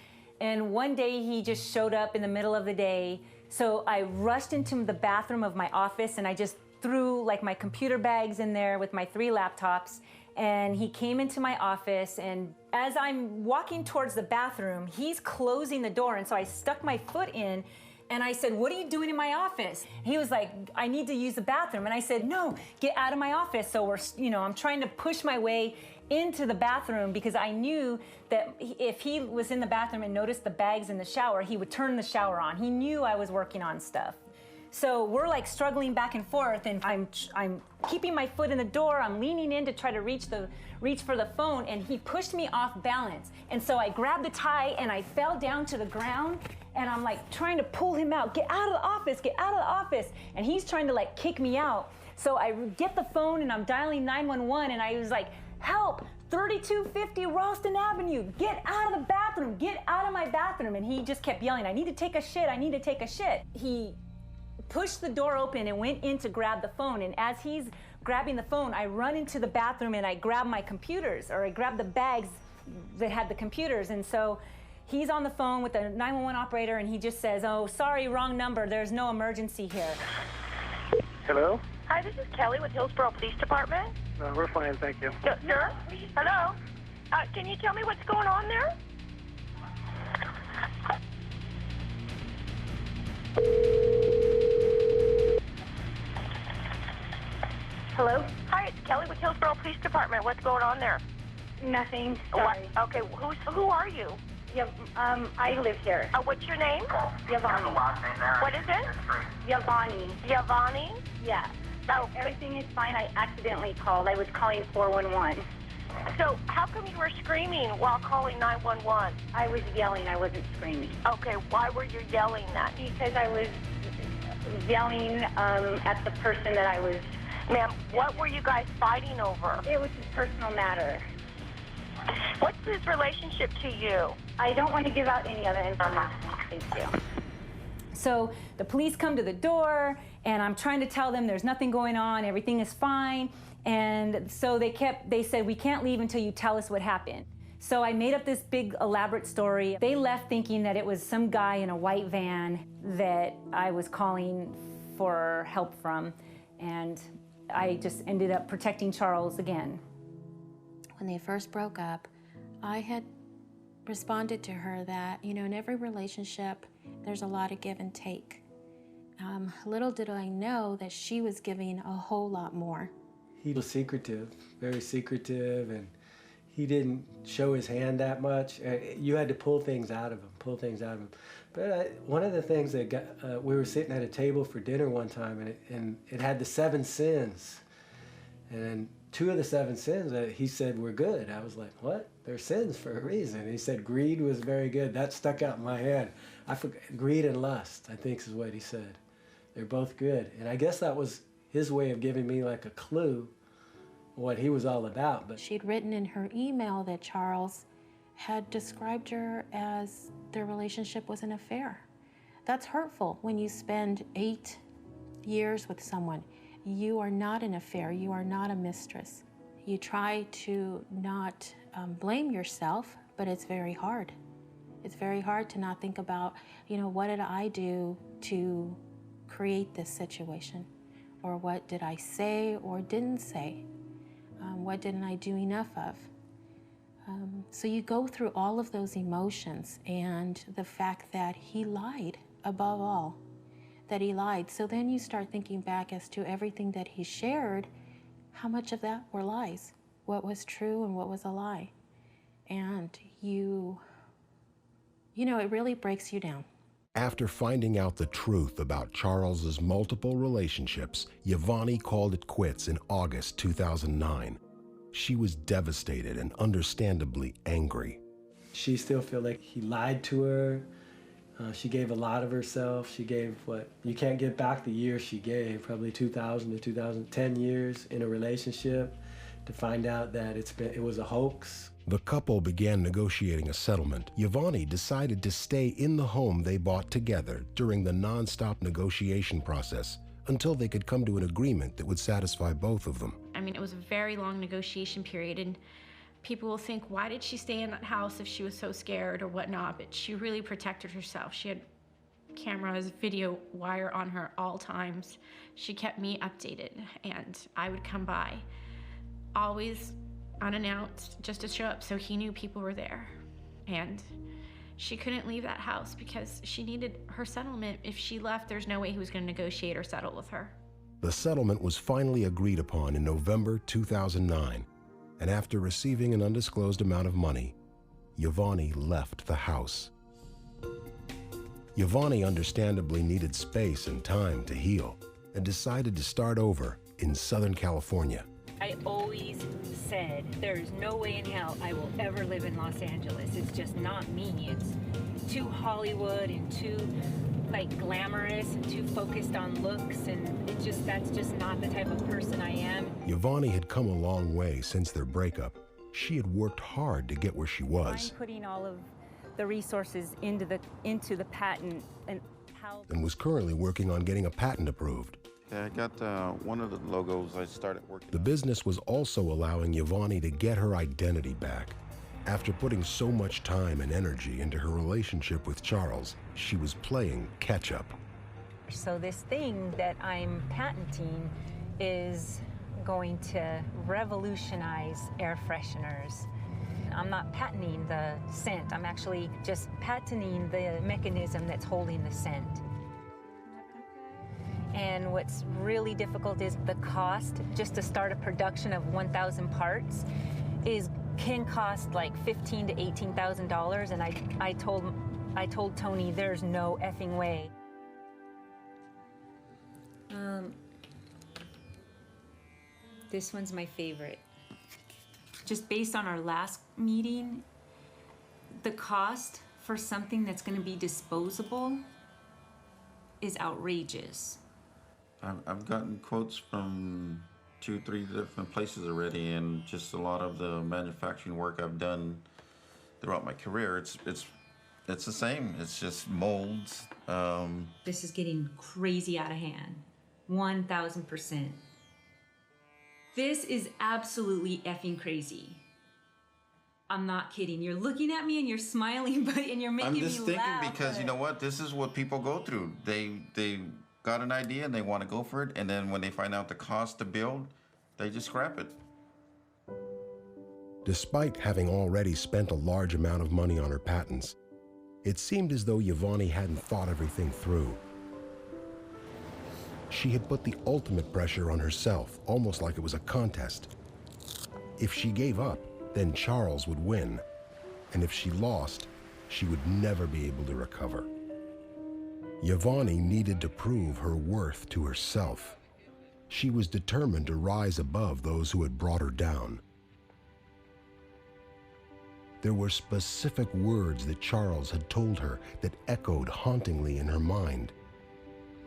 And one day he just showed up in the middle of the day. So I rushed into the bathroom of my office and I just threw like my computer bags in there with my 3 laptops, and he came into my office, and as I'm walking towards the bathroom, he's closing the door, and so I stuck my foot in, and I said, "What are you doing in my office?" He was like, "I need to use the bathroom." And I said, "No, get out of my office." So I'm trying to push my way into the bathroom because I knew that if he was in the bathroom and noticed the bags in the shower, he would turn the shower on. He knew I was working on stuff. So we're like struggling back and forth, and I'm keeping my foot in the door. I'm leaning in to try to reach for the phone, and he pushed me off balance. And so I grabbed the tie and I fell down to the ground, and I'm like trying to pull him out. Get out of the office, get out of the office. And he's trying to like kick me out. So I get the phone and I'm dialing 911, and I was like, "Help, 3250 Ralston Avenue, get out of the bathroom, get out of my bathroom." And he just kept yelling, "I need to take a shit, I need to take a shit." He pushed the door open and went in to grab the phone. And as he's grabbing the phone, I run into the bathroom and I grab my computers, or I grab the bags that had the computers. And so he's on the phone with the 911 operator, and he just says, "Oh, sorry, wrong number. There's no emergency here." Hello? Hi, this is Kelly with Hillsborough Police Department. No, we're fine, thank you. Sir? Hello? Can you tell me what's going on there? Hello? Hi, it's Kelly with Hillsborough Police Department. What's going on there? Nothing. Sorry. What? Okay, who are you? Yeah, I live here. What's your name? YaVaughnie. What is it? YaVaughnie. YaVaughnie? Yeah. Oh, everything is fine. I accidentally called. I was calling 411. So how come you were screaming while calling 911? I was yelling. I wasn't screaming. Okay, why were you yelling that? Because I was yelling at the person that I was... Ma'am, what were you guys fighting over? It was a personal matter. What's his relationship to you? I don't want to give out any other information. Thank you. So the police come to the door, and I'm trying to tell them there's nothing going on, everything is fine. And so they said, "We can't leave until you tell us what happened." So I made up this big elaborate story. They left thinking that it was some guy in a white van that I was calling for help from. And I just ended up protecting Charles again. When they first broke up, I had responded to her that, in every relationship, there's a lot of give and take. Little did I know that she was giving a whole lot more. He was secretive, very secretive, and he didn't show his hand that much. You had to pull things out of him, But one of the things that we were sitting at a table for dinner one time, and it had the 7 sins. And 2 of the 7 sins, he said were good. I was like, what? They're sins for a reason. He said greed was very good. That stuck out in my head. I forgot, greed and lust, I think is what he said. They're both good. And I guess that was his way of giving me like a clue what he was all about. But she'd written in her email that Charles had described her as their relationship was an affair. That's hurtful when you spend 8 years with someone. You are not an affair, you are not a mistress. You try to not blame yourself, but it's very hard. It's very hard to not think about, what did I do to create this situation? Or what did I say or didn't say? What didn't I do enough of? So you go through all of those emotions, and the fact that he lied, above all, that he lied. So then you start thinking back as to everything that he shared, how much of that were lies? What was true and what was a lie? And it really breaks you down. After finding out the truth about Charles's multiple relationships, YaVaughnie called it quits in August 2009. She was devastated and understandably angry. She still felt like he lied to her. She gave a lot of herself. She gave you can't get back the years she gave, probably 2000 to 2010 years in a relationship, to find out that it was a hoax. The couple began negotiating a settlement. YaVaughnie decided to stay in the home they bought together during the nonstop negotiation process until they could come to an agreement that would satisfy both of them. I mean, it was a very long negotiation period, and people will think, why did she stay in that house if she was so scared or whatnot? But she really protected herself. She had cameras, video wire on her all times. She kept me updated, and I would come by, always unannounced, just to show up so he knew people were there. And she couldn't leave that house because she needed her settlement. If she left, there's no way he was going to negotiate or settle with her. The settlement was finally agreed upon in November 2009, and after receiving an undisclosed amount of money, YaVaughnie left the house. YaVaughnie understandably needed space and time to heal and decided to start over in Southern California. I always said there's no way in hell I will ever live in Los Angeles. It's just not me. It's too Hollywood and too glamorous and too focused on looks, and that's just not the type of person I am. YaVaughnie had come a long way since their breakup. She had worked hard to get where she was. I'm putting all of the resources into the patent and was currently working on getting a patent approved. I got one of the logos I started working. The business was also allowing YaVaughnie to get her identity back. After putting so much time and energy into her relationship with Charles, she was playing catch-up. So this thing that I'm patenting is going to revolutionize air fresheners. I'm not patenting the scent, I'm actually just patenting the mechanism that's holding the scent. And what's really difficult is the cost. Just to start a production of 1,000 parts can cost like $15,000 to $18,000, and I told Tony there's no effing way. This one's my favorite. Just based on our last meeting, the cost for something that's going to be disposable is outrageous. I've gotten quotes from 2-3 different places already, and just a lot of the manufacturing work I've done throughout my career, it's the same. It's just molds. This is getting crazy out of hand. 1,000%. This is absolutely effing crazy. I'm not kidding. You're looking at me and you're smiling, and you're making me laugh. I'm just thinking because you know what? This is what people go through. They got an idea and they want to go for it, and then when they find out the cost to build, they just scrap it. Despite having already spent a large amount of money on her patents, it seemed as though YaVaughnie hadn't thought everything through. She had put the ultimate pressure on herself, almost like it was a contest. If she gave up, then Charles would win. And if she lost, she would never be able to recover. YaVaughnie needed to prove her worth to herself. She was determined to rise above those who had brought her down. There were specific words that Charles had told her that echoed hauntingly in her mind.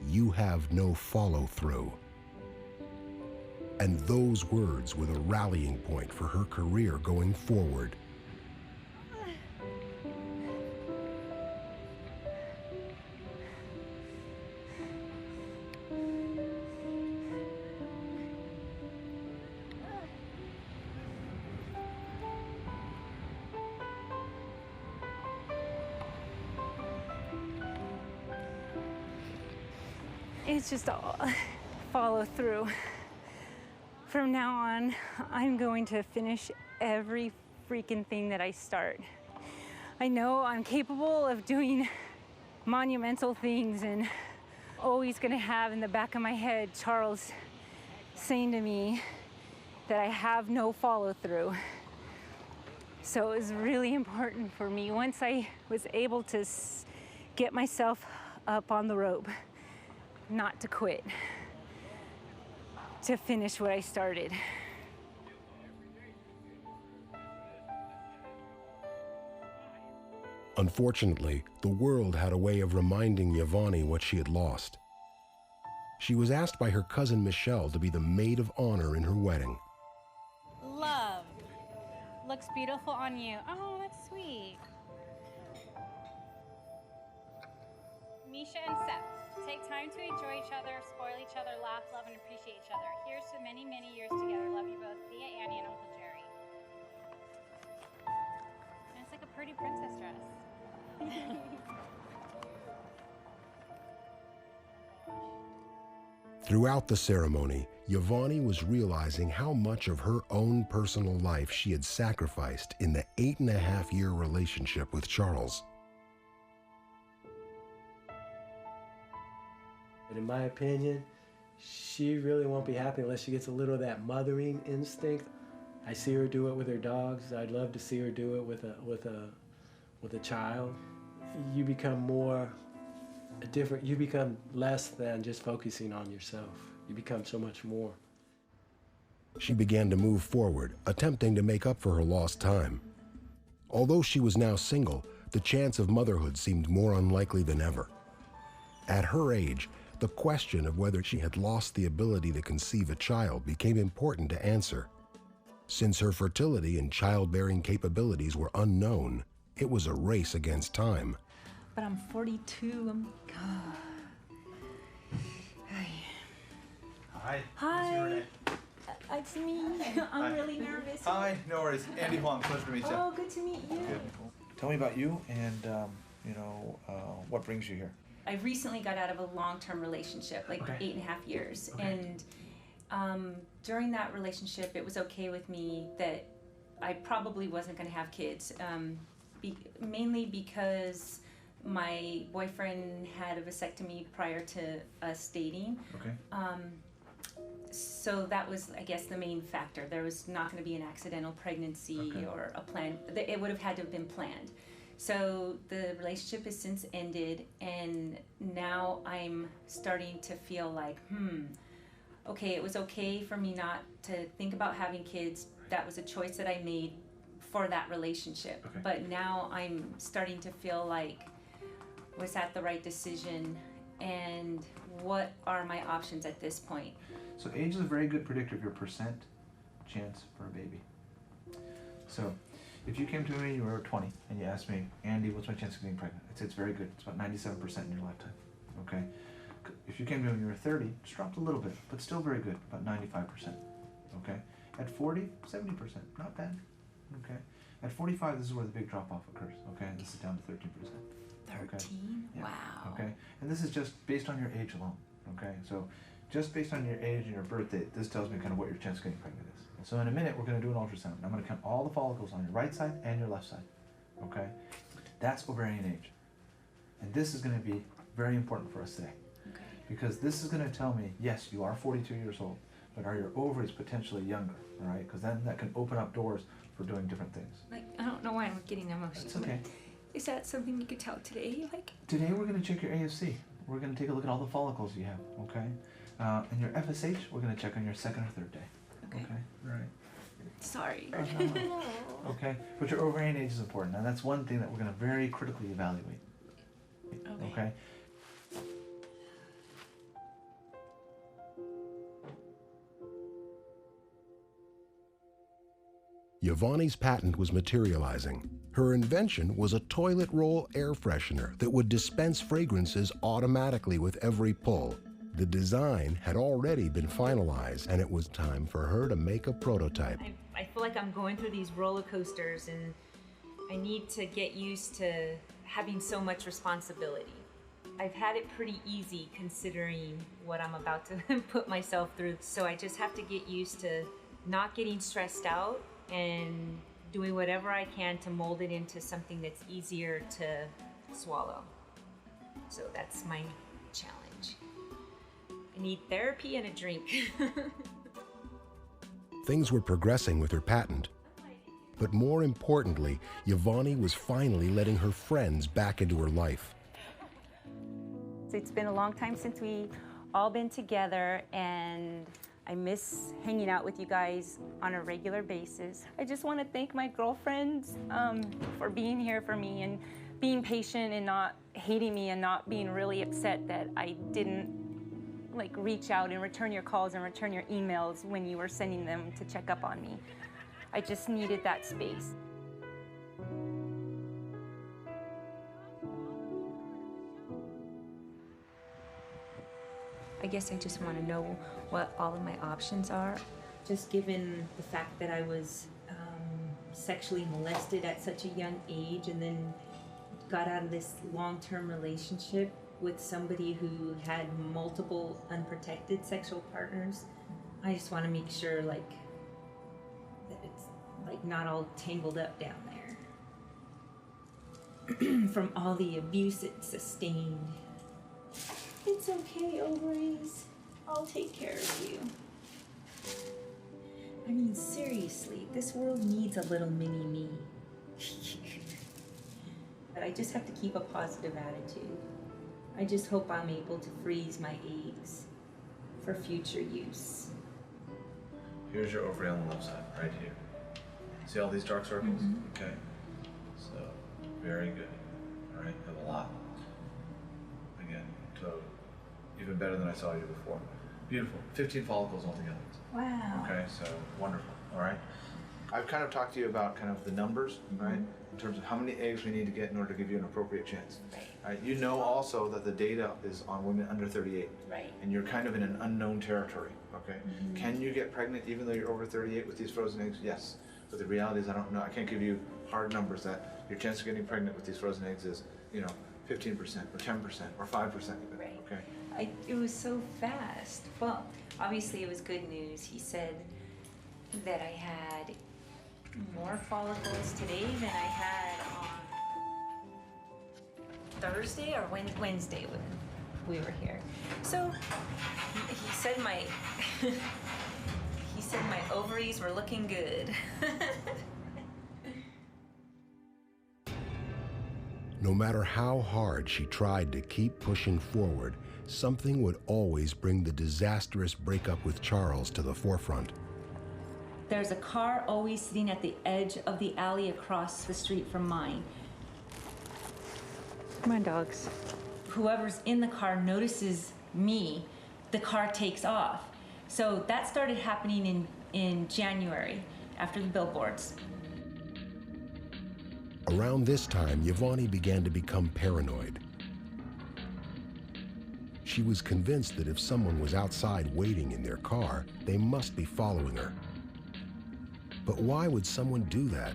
You have no follow-through. And those words were the rallying point for her career going forward. It's just all follow through. From now on, I'm going to finish every freaking thing that I start. I know I'm capable of doing monumental things, and always gonna have in the back of my head Charles saying to me that I have no follow through. So it was really important for me, once I was able to get myself up on the rope, not to quit, to finish what I started. Unfortunately, the world had a way of reminding YaVaughnie what she had lost. She was asked by her cousin Michelle to be the maid of honor in her wedding. Love. Looks beautiful on you. Oh, that's sweet. Misha and Seth. Take time to enjoy each other, spoil each other, laugh, love, and appreciate each other. Here's to many, many years together. Love you both, Thea, Annie, and Uncle Jerry. And it's like a pretty princess dress. Throughout the ceremony, YaVaughnie was realizing how much of her own personal life she had sacrificed in the 8.5-year relationship with Charles. And in my opinion, she really won't be happy unless she gets a little of that mothering instinct. I see her do it with her dogs. I'd love to see her do it with a child. You become more different. You become less than just focusing on yourself. You become so much more. She began to move forward, attempting to make up for her lost time. Although she was now single, the chance of motherhood seemed more unlikely than ever. At her age, the question of whether she had lost the ability to conceive a child became important to answer. Since her fertility and childbearing capabilities were unknown, it was a race against time. But I'm 42. Hi. Hi. It's me. I'm really nervous. Hi, no worries. Andy Huang, pleasure to meet you. Oh, good to meet you. Good. Tell me about you and, what brings you here? I recently got out of a long-term relationship, like 8.5 years. Okay. And during that relationship, it was okay with me that I probably wasn't going to have kids, mainly because my boyfriend had a vasectomy prior to us dating. Okay. So that was, I guess, the main factor. There was not going to be an accidental pregnancy or a plan. It would have had to have been planned. So the relationship has since ended, and now I'm starting to feel like, okay, it was okay for me not to think about having kids. That was a choice that I made for that relationship. Okay. But now I'm starting to feel like, was that the right decision? And what are my options at this point? So age is a very good predictor of your percent chance for a baby. So if you came to me, you were 20, and you asked me, Andy, what's my chance of getting pregnant? I'd say it's very good. It's about 97% in your lifetime, okay? If you came to me when you were 30, it's dropped a little bit, but still very good, about 95%, okay? At 40, 70%, not bad, okay? At 45, this is where the big drop-off occurs, okay? This is down to 13%. 13? Okay? Yeah. Wow. Okay? And this is just based on your age alone, okay? So just based on your age and your birth date, this tells me kind of what your chance of getting pregnant is. So in a minute, we're going to do an ultrasound. I'm going to count all the follicles on your right side and your left side, okay? That's ovarian age. And this is going to be very important for us today. Okay. Because this is going to tell me, yes, you are 42 years old, but are your ovaries potentially younger, all right? Because then that can open up doors for doing different things. Like, I don't know why I'm getting emotional. It's okay. Is that something you could tell today? Today we're going to check your AFC. We're going to take a look at all the follicles you have, okay? And your FSH, we're going to check on your second or third day. Okay. All right. Sorry. Okay. But your ovarian age is important. Now that's one thing that we're going to very critically evaluate. Okay. YaVaughnie's patent was materializing. Her invention was a toilet roll air freshener that would dispense fragrances automatically with every pull. The design had already been finalized, and it was time for her to make a prototype. I feel like I'm going through these roller coasters, and I need to get used to having so much responsibility. I've had it pretty easy considering what I'm about to put myself through, so I just have to get used to not getting stressed out and doing whatever I can to mold it into something that's easier to swallow. So that's my challenge. I need therapy and a drink. Things were progressing with her patent. But more importantly, YaVaughnie was finally letting her friends back into her life. It's been a long time since we all been together, and I miss hanging out with you guys on a regular basis. I just want to thank my girlfriends for being here for me and being patient and not hating me and not being really upset that I didn't reach out and return your calls and return your emails when you were sending them to check up on me. I just needed that space. I guess I just want to know what all of my options are. Just given the fact that I was sexually molested at such a young age and then got out of this long-term relationship, with somebody who had multiple unprotected sexual partners, I just want to make sure like that it's like not all tangled up down there from all the abuse it sustained. It's okay, ovaries. I'll take care of you. I mean, seriously, this world needs a little mini me. But I just have to keep a positive attitude. I just hope I'm able to freeze my eggs for future use. Here's your ovary on the left side, right here. See all these dark circles? Okay. So, very good. All right, you have a lot. Again, so even better than I saw you before. Beautiful. 15 follicles altogether. Wow. Okay, so wonderful. All right. I've kind of talked to you about kind of the numbers, right? In terms of how many eggs we need to get in order to give you an appropriate chance. Right. You know also that the data is on women under 38. Right. And you're kind of in an unknown territory, okay? Can you get pregnant even though you're over 38 with these frozen eggs? Yes. But the reality is I don't know. I can't give you hard numbers that your chance of getting pregnant with these frozen eggs is, 15% or 10% or 5% even, right. Okay? It was so fast. Well, obviously it was good news. He said that I had more follicles today than I had on Thursday or Wednesday when we were here. So he said my ovaries were looking good. No matter how hard she tried to keep pushing forward, something would always bring the disastrous breakup with Charles to the forefront. There's a car always sitting at the edge of the alley across the street from mine. Come on, dogs. Whoever's in the car notices me, the car takes off. So that started happening in January after the billboards. Around this time, YaVaughnie began to become paranoid. She was convinced that if someone was outside waiting in their car, they must be following her. But why would someone do that?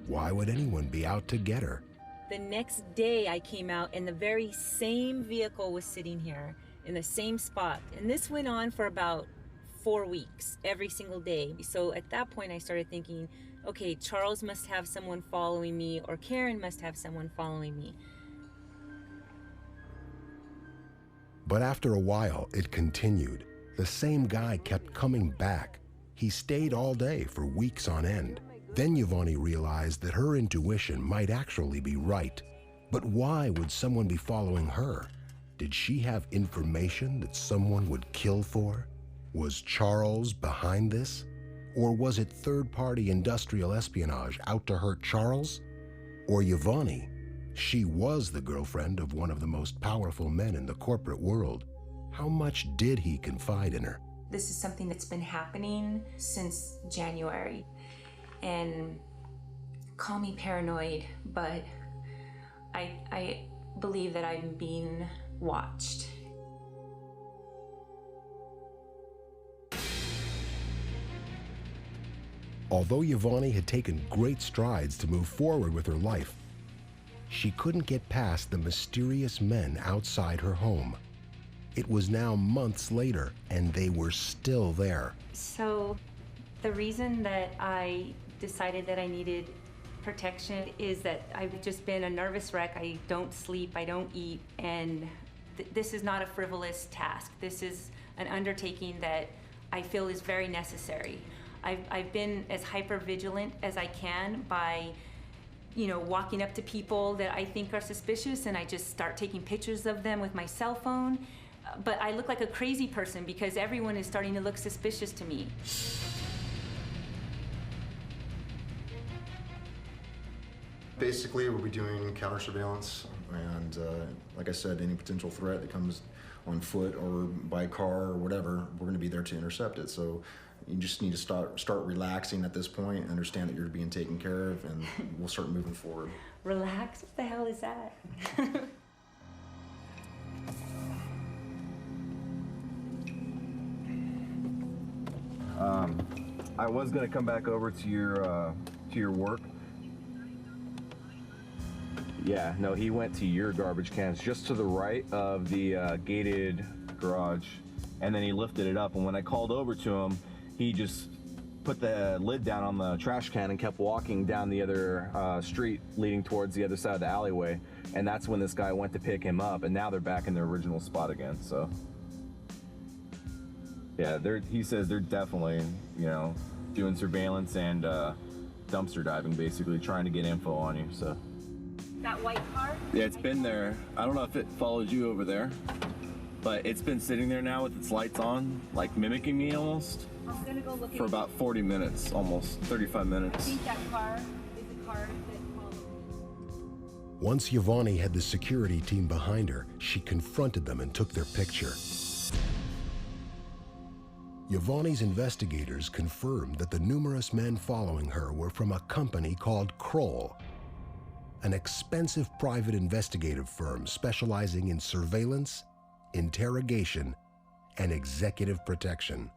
Why would anyone be out to get her? The next day I came out and the very same vehicle was sitting here in the same spot. And this went on for about 4 weeks, every single day. So at that point I started thinking, okay, Charles must have someone following me or Karen must have someone following me. But after a while, it continued. The same guy kept coming back. He stayed all day for weeks on end. Then YaVaughnie realized that her intuition might actually be right. But why would someone be following her? Did she have information that someone would kill for? Was Charles behind this? Or was it third-party industrial espionage out to hurt Charles? Or YaVaughnie? She was the girlfriend of one of the most powerful men in the corporate world. How much did he confide in her? This is something that's been happening since January. And call me paranoid, but I believe that I'm being watched. Although YaVaughnie had taken great strides to move forward with her life, she couldn't get past the mysterious men outside her home. It was now months later, and they were still there. So the reason that I decided that I needed protection is that I've just been a nervous wreck. I don't sleep, I don't eat, and this is not a frivolous task. This is an undertaking that I feel is very necessary. I've been as hyper-vigilant as I can by walking up to people that I think are suspicious, and I just start taking pictures of them with my cell phone. But I look like a crazy person because everyone is starting to look suspicious to me. Basically, we'll be doing counter surveillance, and like I said, any potential threat that comes on foot or by car or whatever, we're going to be there to intercept it. So you just need to start relaxing at this point and understand that you're being taken care of, and we'll start moving forward. Relax? What the hell is that? I was going to come back over to your work. Yeah, no, he went to your garbage cans just to the right of the gated garage, and then he lifted it up, and when I called over to him, he just put the lid down on the trash can and kept walking down the other street leading towards the other side of the alleyway, and that's when this guy went to pick him up, and now they're back in their original spot again. So yeah, he says they're definitely, you know, doing surveillance and dumpster diving, basically trying to get info on you. So That white car? yeah, it's been there. I don't know if it follows you over there, but it's been sitting there now with its lights on, like mimicking me almost. I'm gonna go look at For about 40 minutes, almost 35 I minutes. think that car is the car that followed me. Once YaVaughnie had the security team behind her, she confronted them and took their picture. YaVaughnie's investigators confirmed that the numerous men following her were from a company called Kroll, an expensive private investigative firm specializing in surveillance, interrogation, and executive protection.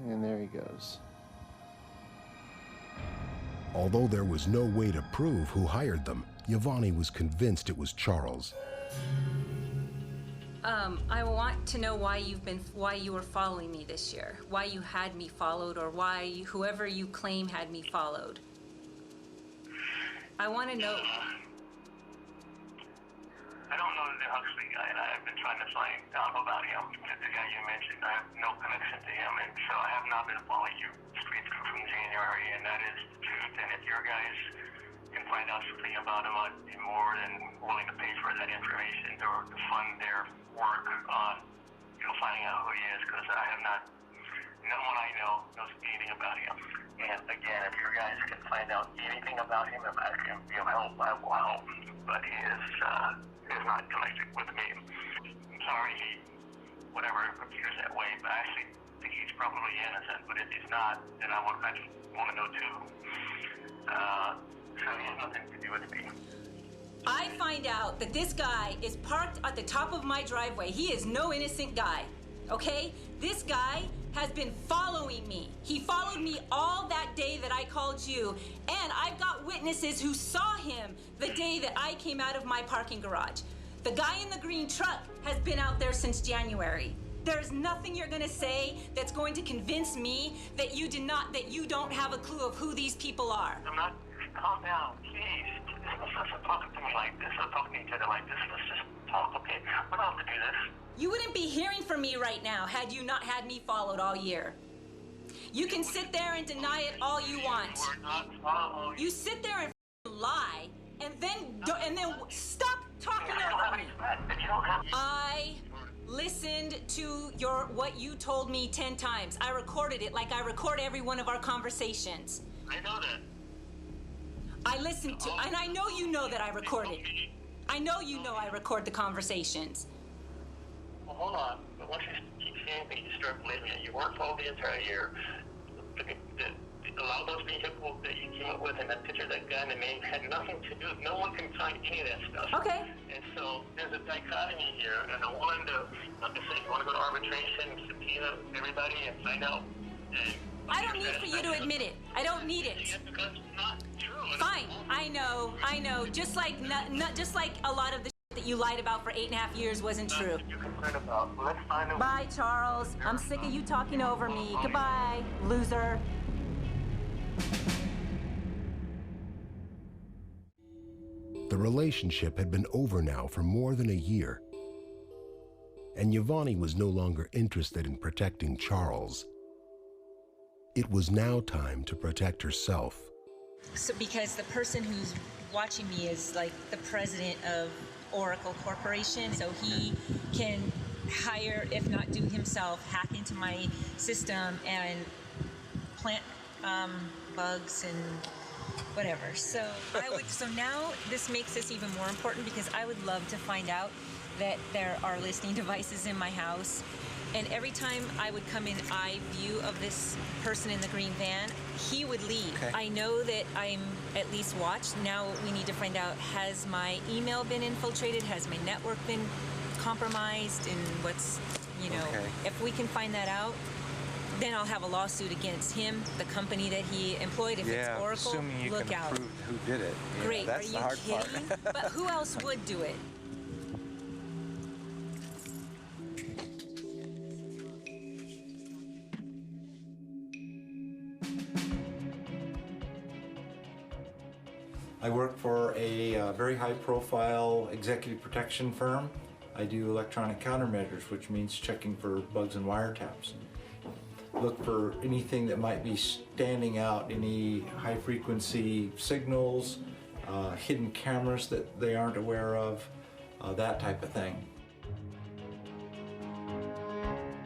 And there he goes. Although there was no way to prove who hired them, YaVaughnie was convinced it was Charles. I want to know why you were following me this year, why you had me followed, or why whoever you claim had me followed. I want to know. I don't know the Huxley guy, and I've been trying to find out about him. The guy you mentioned, I have no connection to him, and so I have not been following you straight through from January, and that is the truth. And if your guys can find out something about him, I'd be more than willing to pay for that information or to fund their work on, finding out who he is, because I have not, no one I know knows anything about him. And again, if your guys can find out anything about him, if I can be of help, I will help. But he is not connected with me. I'm sorry whatever appears that way, but I actually think he's probably innocent. But if he's not, then I just want to know too. So he has nothing to do with me. I find out that this guy is parked at the top of my driveway. He is no innocent guy, okay? This guy has been following me. He followed me all that day that I called you, and I've got witnesses who saw him the day that I came out of my parking garage. The guy in the green truck has been out there since January. There's nothing you're gonna say that's going to convince me that you don't have a clue of who these people are. I'm not, calm down, please. Let's not talk to me like this, or talking to each other like this. Let's just talk, okay? We don't have to do this. You wouldn't be hearing from me right now had you not had me followed all year. You can sit there and deny it all you want. We're not following. You sit there and lie, and then stop talking over me. I listened to what you told me 10 times. I recorded it like I record every one of our conversations. I know that. I listened to, and I know you know that I recorded. I know you know I record the conversations. Well, hold on. But once you keep saying things, you start believing it. You worked all the entire year. A lot of those vehicles that you came up with and that picture of that gun and name had nothing to do. No one can find any of that stuff. Okay. And so there's a dichotomy here, and I wanted to, like I said, you want to go to arbitration, subpoena everybody, and find out. I don't need for you to admit it. I don't need it. Because it's not true. Fine. I know. Just like a lot of the that you lied about for 8.5 years wasn't true. You're concerned about. Let's find out. Bye, Charles. I'm sick of you talking over me. Goodbye, loser. The relationship had been over now for more than a year, and YaVaughnie was no longer interested in protecting Charles. It was now time to protect herself. So because the person who's watching me is like the president of Oracle Corporation, so he can hire, if not do himself, hack into my system and plant bugs and whatever. So so now this makes this even more important because I would love to find out that there are listening devices in my house. And every time I would come in eye view of this person in the green van, he would leave. Okay. I know that I'm at least watched. Now we need to find out, has my email been infiltrated? Has my network been compromised? And what's, if we can find that out, then I'll have a lawsuit against him, the company that he employed. If it's Oracle, assuming you look can out. prove who did it. You know, Great, that's are the you hard kidding? part. But who else would do it? I work for a very high-profile executive protection firm. I do electronic countermeasures, which means checking for bugs and wiretaps. Look for anything that might be standing out, any high-frequency signals, hidden cameras that they aren't aware of, that type of thing.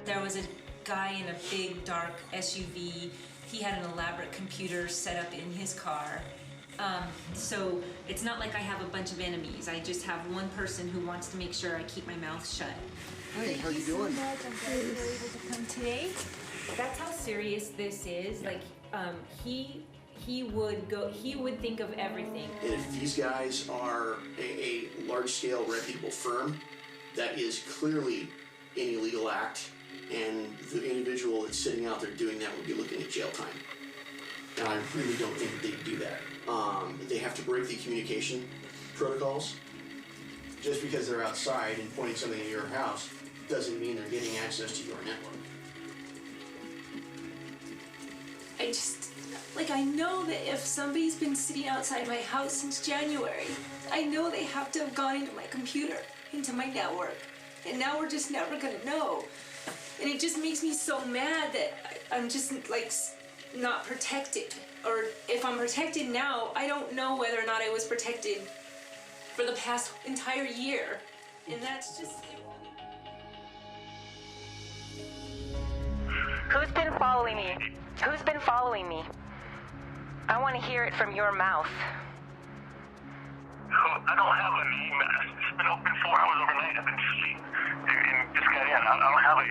There was a guy in a big, dark SUV. He had an elaborate computer set up in his car. So it's not like I have a bunch of enemies. I just have one person who wants to make sure I keep my mouth shut. Hey, how you doing? I'm glad you were able to come today. That's how serious this is. Like, he would think of everything. And if these guys are a large-scale reputable firm, that is clearly an illegal act, and the individual that's sitting out there doing that would be looking at jail time. And I really don't think that they'd do that. They have to break the communication protocols. Just because they're outside and pointing something at your house doesn't mean they're getting access to your network. I know that if somebody's been sitting outside my house since January, I know they have to have gone into my computer, into my network. And now we're just never gonna know. And it just makes me so mad that I'm just not protected. Or if I'm protected now, I don't know whether or not I was protected for the past entire year. And that's just... Who's been following me? Who's been following me? I want to hear it from your mouth. I don't have a name. It's been open 4 hours overnight. I've been asleep and just got in. I don't have a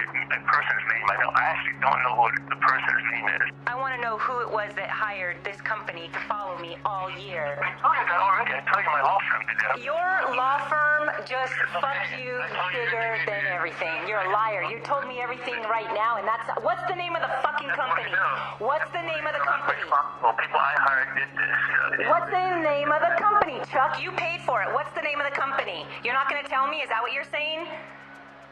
person's name. I actually don't know what the person's name is. I want to know who it was that hired this company to follow me all year. I told you that already. I told you my law firm did that. Your law firm just fucked you bigger than everything. You're a liar. You told me everything right now, and that's... What's the name of the fucking company? What's the name of the company? Well, people I hired did this. What's the name of the company, Chuck? You paid for it. What's the name of the company? You're not going to tell me? Is that what you're saying?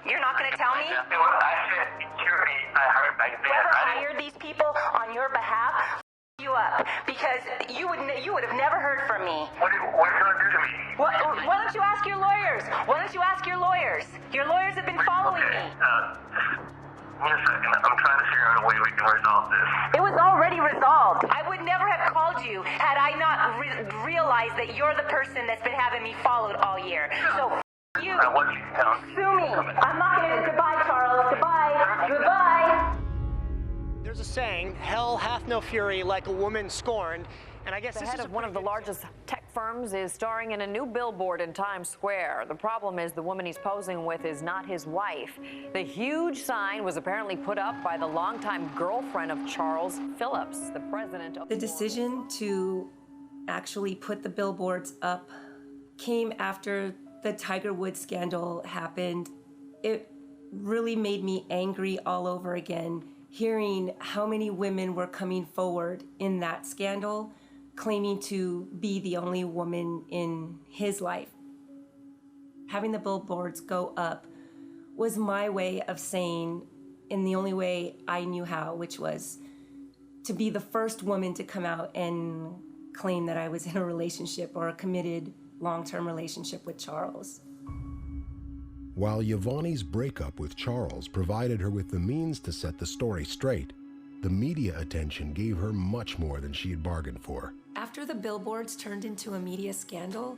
You're not going to tell me? I said security. I hired back then. Whoever hired these people on your behalf, you up, because you would have never heard from me. What are you going to do to me? Why don't you ask your lawyers? Why don't you ask your lawyers? Your lawyers have been following me. Wait a second. I'm trying to figure out a way we can resolve this. It was already resolved. I would never have called you had I not realized that you're the person that's been having me followed all year. So, you. Sue me. I'm not going to... Goodbye, Charles. Goodbye. Goodbye. There's a saying, hell hath no fury like a woman scorned. And I guess the this head is of one of the largest tech firms is starring in a new billboard in Times Square. The problem is the woman he's posing with is not his wife. The huge sign was apparently put up by the longtime girlfriend of Charles, Phillips, the president of... The decision to actually put the billboards up came after the Tiger Woods scandal happened. It really made me angry all over again, hearing how many women were coming forward in that scandal, claiming to be the only woman in his life. Having the billboards go up was my way of saying, in the only way I knew how, which was to be the first woman to come out and claim that I was in a relationship or a committed long-term relationship with Charles. While YaVaughnie's breakup with Charles provided her with the means to set the story straight, the media attention gave her much more than she had bargained for. After the billboards turned into a media scandal,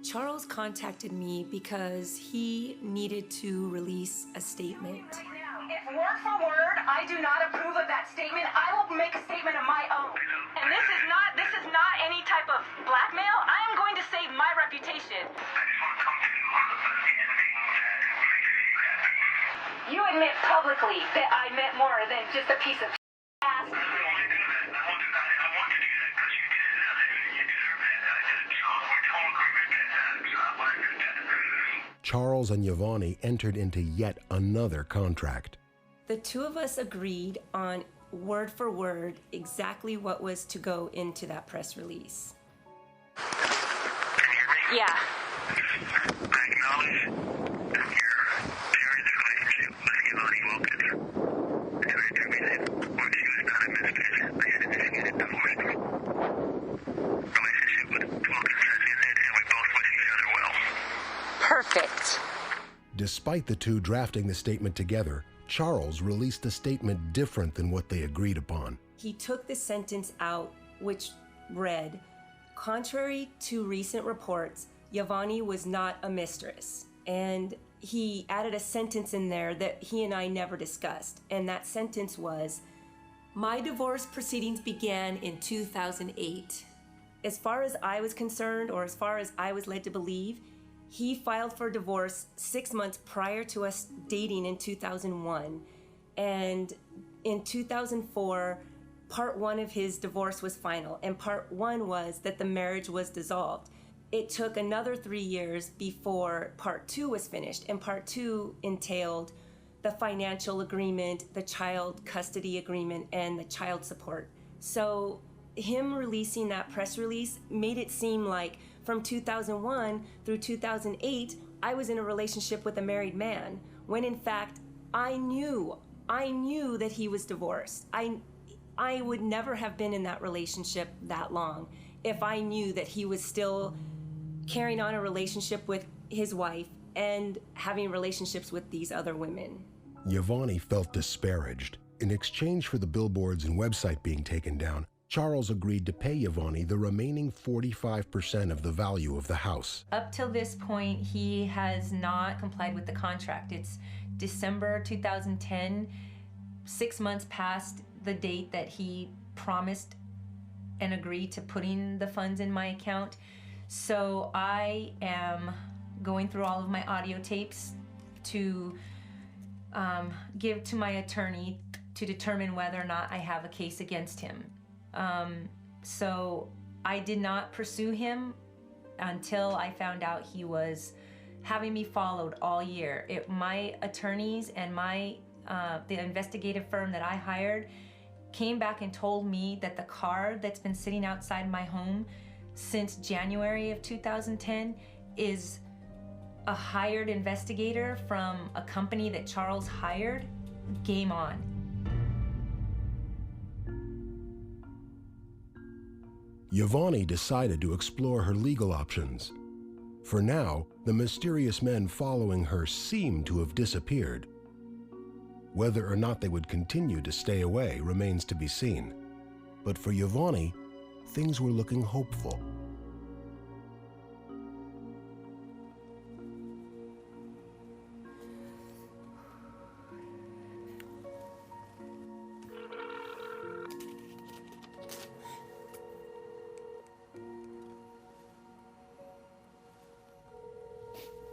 Charles contacted me because he needed to release a statement. If word for word I do not approve of that statement, I will make a statement of my own. And this is not any type of blackmail. I am going to save my reputation. You admit publicly that I meant more than just a piece of ass. Charles and YaVaughnie entered into yet another contract. The two of us agreed on word for word exactly what was to go into that press release. Yeah. I acknowledge that you're sharing this relationship with YaVaughnie Wilkins. It's very true that when she was not a mistress, I had initiated divorce. Relationship with Wilkins has ended, and we both wish each other well. Perfect. Despite the two drafting the statement together, Charles released a statement different than what they agreed upon. He took the sentence out, which read, contrary to recent reports, YaVaughnie was not a mistress. And he added a sentence in there that he and I never discussed. And that sentence was, my divorce proceedings began in 2008. As far as I was concerned, or as far as I was led to believe, he filed for divorce 6 months prior to us dating in 2001. And in 2004, part 1 of his divorce was final, and part 1 was that the marriage was dissolved. It took another 3 years before part 2 was finished, and part 2 entailed the financial agreement, the child custody agreement, and the child support. So him releasing that press release made it seem like from 2001 through 2008, I was in a relationship with a married man, when in fact, I knew that he was divorced. I would never have been in that relationship that long if I knew that he was still carrying on a relationship with his wife and having relationships with these other women. YaVaughnie felt disparaged. In exchange for the billboards and website being taken down, Charles agreed to pay YaVaughnie the remaining 45% of the value of the house. Up till this point, he has not complied with the contract. It's December 2010, 6 months past the date that he promised and agreed to putting the funds in my account. So I am going through all of my audio tapes to give to my attorney to determine whether or not I have a case against him. So I did not pursue him until I found out he was having me followed all year. My attorneys and the investigative firm that I hired came back and told me that the car that's been sitting outside my home since January of 2010 is a hired investigator from a company that Charles hired. Game on. YaVaughnie decided to explore her legal options. For now, the mysterious men following her seemed to have disappeared. Whether or not they would continue to stay away remains to be seen. But for YaVaughnie, things were looking hopeful.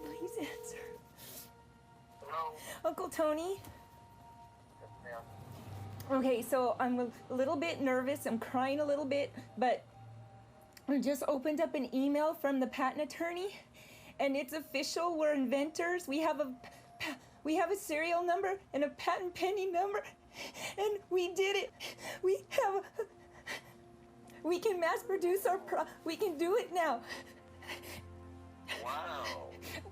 Please answer. Hello? Uncle Tony? Okay, so I'm a little bit nervous. I'm crying a little bit, but I just opened up an email from the patent attorney, and it's official. We're inventors. We have a serial number and a patent pending number, and we did it. We can mass produce we can do it now. Wow.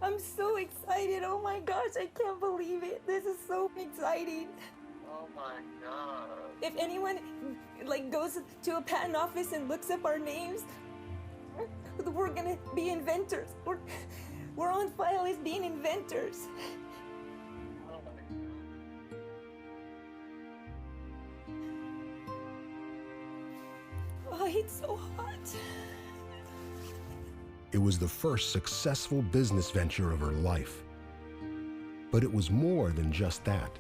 I'm so excited. Oh my gosh, I can't believe it. This is so exciting. Oh my God. If anyone goes to a patent office and looks up our names, we're gonna be inventors. We're on file as being inventors. Oh, it's so hot. It was the first successful business venture of her life. But it was more than just that.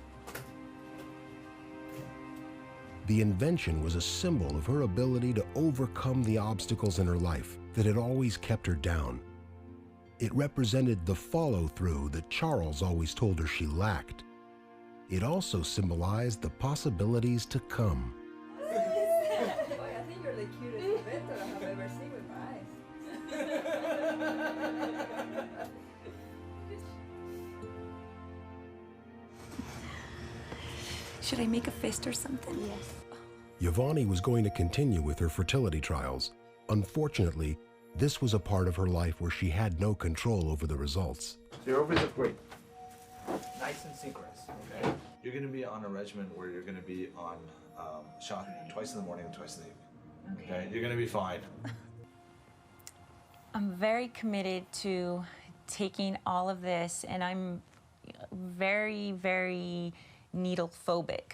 The invention was a symbol of her ability to overcome the obstacles in her life that had always kept her down. It represented the follow-through that Charles always told her she lacked. It also symbolized the possibilities to come. I think you're the cutest inventor I have ever seen with my eyes. Should I make a fist or something? Yes. YaVaughnie was going to continue with her fertility trials. Unfortunately, this was a part of her life where she had no control over the results. So your ovaries look great. Nice and synchronous, okay? You're gonna be on a regimen where you're gonna be on shot twice in the morning and twice in the evening. Okay? You're gonna be fine. I'm very committed to taking all of this, and I'm very, very needle phobic.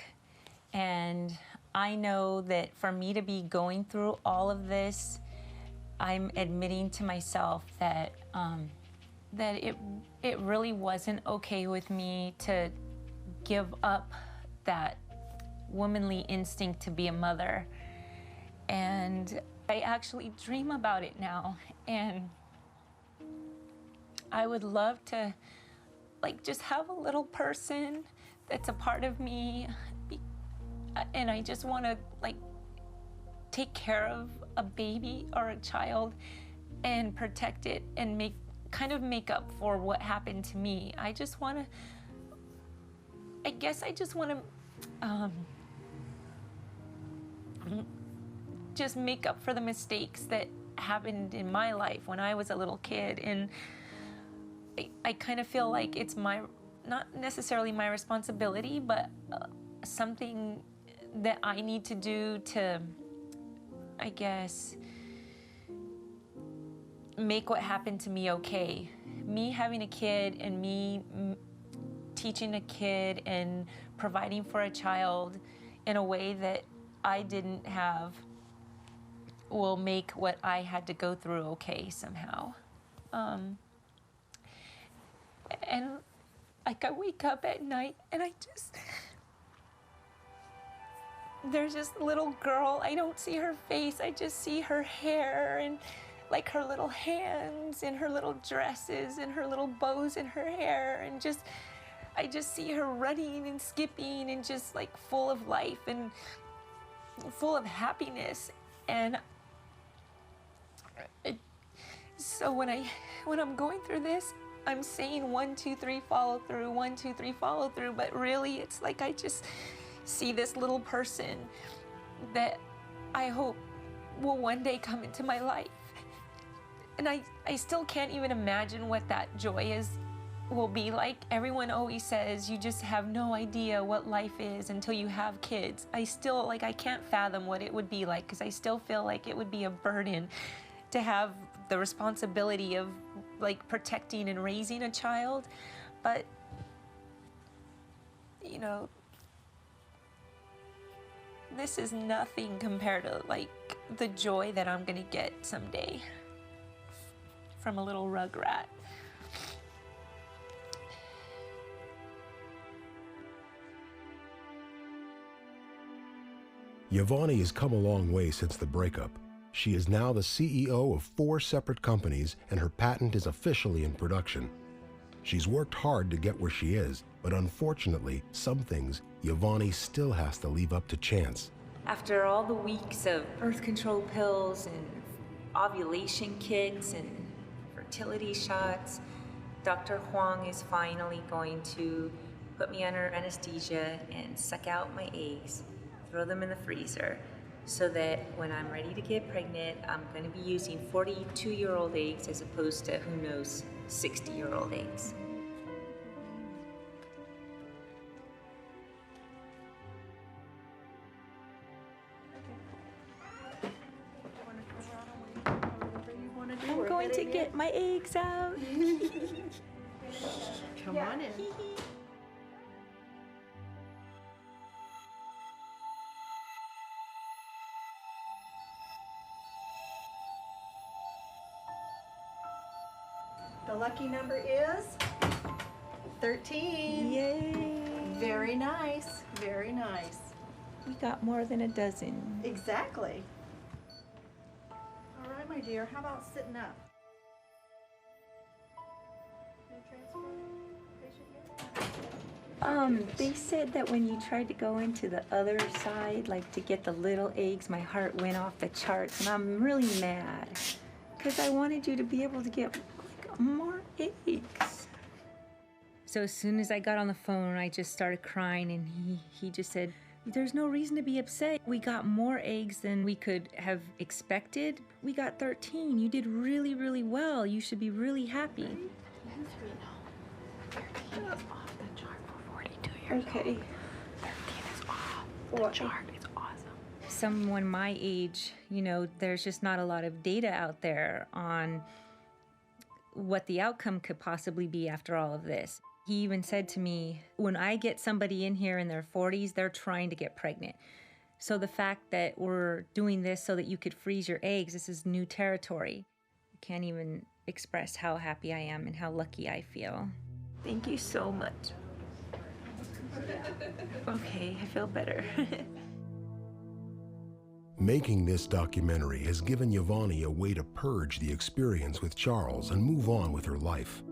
And I know that for me to be going through all of this, I'm admitting to myself that that it really wasn't okay with me to give up that womanly instinct to be a mother. And I actually dream about it now, and I would love to just have a little person that's a part of me, and I just want to take care of a baby or a child and protect it and make up for what happened to me. I just want to, I guess I just want to just make up for the mistakes that happened in my life when I was a little kid. And I kind of feel like it's not necessarily my responsibility, but something that I need to do to, I guess, make what happened to me okay. Me having a kid and me teaching a kid and providing for a child in a way that I didn't have will make what I had to go through okay somehow. And I wake up at night and there's this little girl, I don't see her face, I just see her hair and her little hands and her little dresses and her little bows in her hair, and I just see her running and skipping and just full of life and full of happiness. And so when I'm going through this, I'm saying 1, 2, 3, follow through, 1, 2, 3, follow through, but really it's I just see this little person that I hope will one day come into my life. And I still can't even imagine what that joy will be like. Everyone always says you just have no idea what life is until you have kids. I still, I can't fathom what it would be like, because I still feel like it would be a burden to have the responsibility of protecting and raising a child. But, you know, this is nothing compared to the joy that I'm gonna get someday from a little rugrat. YaVaughnie has come a long way since the breakup. She is now the CEO of 4 separate companies, and her patent is officially in production. She's worked hard to get where she is, but unfortunately, some things YaVaughnie still has to leave up to chance. After all the weeks of birth control pills and ovulation kits and fertility shots, Dr. Huang is finally going to put me under anesthesia and suck out my eggs, throw them in the freezer, so that when I'm ready to get pregnant, I'm going to be using 42-year-old eggs as opposed to, who knows, 60-year-old eggs. I'm going to get my eggs out. Come on in. The lucky number is 13. Yay! Very nice, very nice. We got more than a dozen. Exactly. All right, my dear, how about sitting up? They said that when you tried to go into the other side, to get the little eggs, my heart went off the charts, and I'm really mad, because I wanted you to be able to get more eggs. So as soon as I got on the phone, I just started crying, and he just said, "There's no reason to be upset. We got more eggs than we could have expected. We got 13. You did really, really well. You should be really happy." 13 is off the chart for 42 years Okay. 13 is off the chart. It's awesome. Someone my age, you know, there's just not a lot of data out there on what the outcome could possibly be after all of this. He even said to me, when I get somebody in here in their 40s, they're trying to get pregnant. So the fact that we're doing this so that you could freeze your eggs, this is new territory. I can't even express how happy I am and how lucky I feel. Thank you so much. Okay, I feel better. Making this documentary has given YaVaughnie a way to purge the experience with Charles and move on with her life.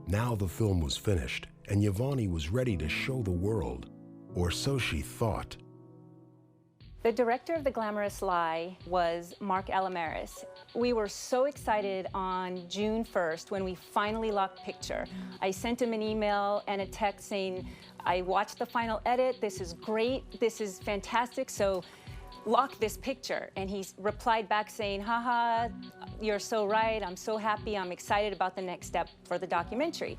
Now the film was finished, and YaVaughnie was ready to show the world, or so she thought. The director of The Glamorous Lie was Mark Alamares. We were so excited on June 1st when we finally locked picture. I sent him an email and a text saying, "I watched the final edit, this is great, this is fantastic, so lock this picture." And he replied back saying, "Haha, you're so right, I'm so happy, I'm excited about the next step for the documentary."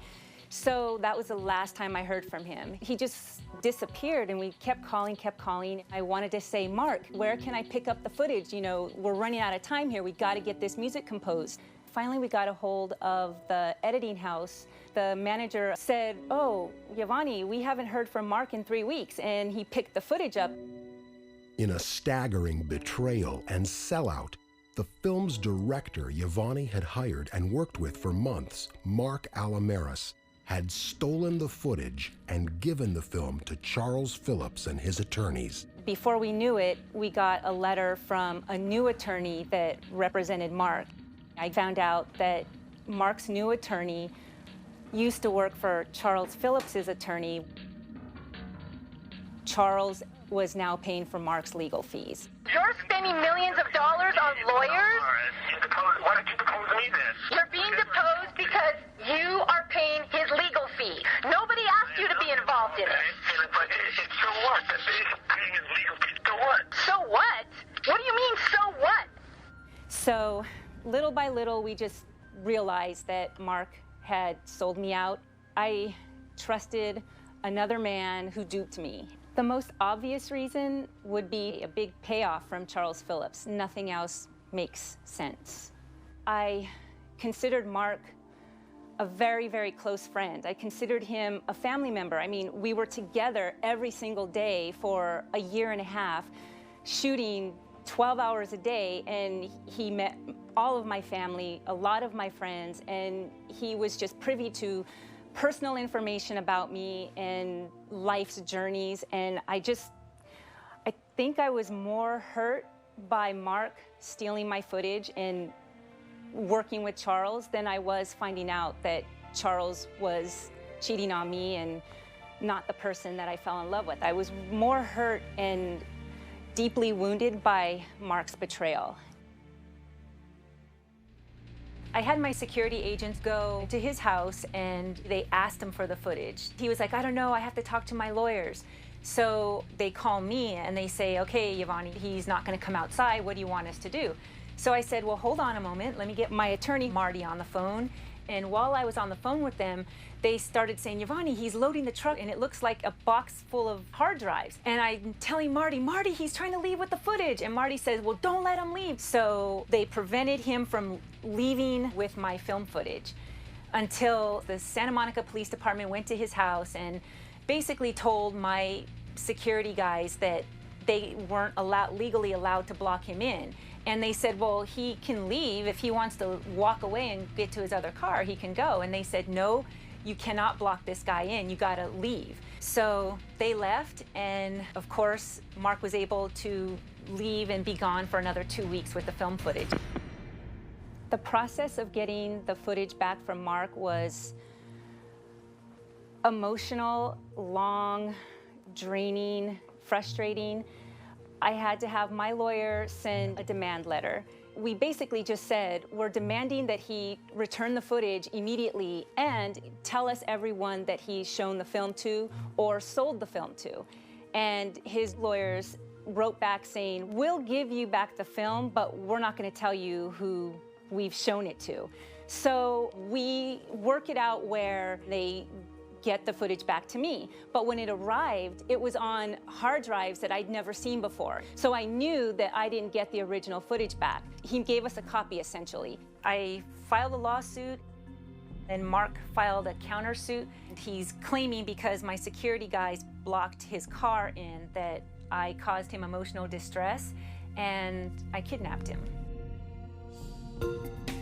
So that was the last time I heard from him. He just disappeared, and we kept calling. I wanted to say, "Mark, where can I pick up the footage? You know, we're running out of time here, we gotta get this music composed." Finally, we got a hold of the editing house. The manager said, "Oh, YaVaughnie, we haven't heard from Mark in 3 weeks," and he picked the footage up. In a staggering betrayal and sellout, the film's director YaVaughnie had hired and worked with for months, Mark Alamares, had stolen the footage and given the film to Charles Phillips and his attorneys. Before we knew it, we got a letter from a new attorney that represented Mark. I found out that Mark's new attorney used to work for Charles Phillips's attorney. Charles was now paying for Mark's legal fees. You're spending millions of dollars on lawyers? Why don't you depose me then? You're being deposed because you are paying his legal fee. Nobody asked you to be involved in it. But so what? He's paying his legal fees. So what? So what? What do you mean, so what? So little by little, we just realized that Mark had sold me out. I trusted another man who duped me. The most obvious reason would be a big payoff from Charles Phillips. Nothing else makes sense. I considered Mark a very, very close friend. I considered him a family member. I mean, we were together every single day for a year and a half, shooting 12 hours a day, and he met all of my family, a lot of my friends, and he was just privy to personal information about me and life's journeys. And I think I was more hurt by Mark stealing my footage and working with Charles than I was finding out that Charles was cheating on me and not the person that I fell in love with. I was more hurt and deeply wounded by Mark's betrayal. I had my security agents go to his house and they asked him for the footage. He was like, "I don't know, I have to talk to my lawyers." So they call me and they say, "Okay, YaVaughnie, he's not gonna come outside, what do you want us to do?" So I said, "Well, hold on a moment, let me get my attorney, Marty, on the phone." And while I was on the phone with them, they started saying, "YaVaughnie, he's loading the truck and it looks like a box full of hard drives." And I'm telling Marty, "Marty, he's trying to leave with the footage." And Marty says, "Well, don't let him leave." So they prevented him from leaving with my film footage until the Santa Monica Police Department went to his house and basically told my security guys that they weren't legally allowed to block him in. And they said, "Well, he can leave. If he wants to walk away and get to his other car, he can go." And they said, "No, you cannot block this guy in. You gotta leave." So they left, and of course, Mark was able to leave and be gone for another 2 weeks with the film footage. The process of getting the footage back from Mark was emotional, long, draining, frustrating. I had to have my lawyer send a demand letter. We basically just said, we're demanding that he return the footage immediately and tell us everyone that he's shown the film to or sold the film to. And his lawyers wrote back saying, we'll give you back the film, but we're not going to tell you who we've shown it to. So we work it out where they get the footage back to me. But when it arrived, it was on hard drives that I'd never seen before. So I knew that I didn't get the original footage back. He gave us a copy, essentially. I filed a lawsuit, and Mark filed a countersuit. He's claiming because my security guys blocked his car in that I caused him emotional distress, and I kidnapped him.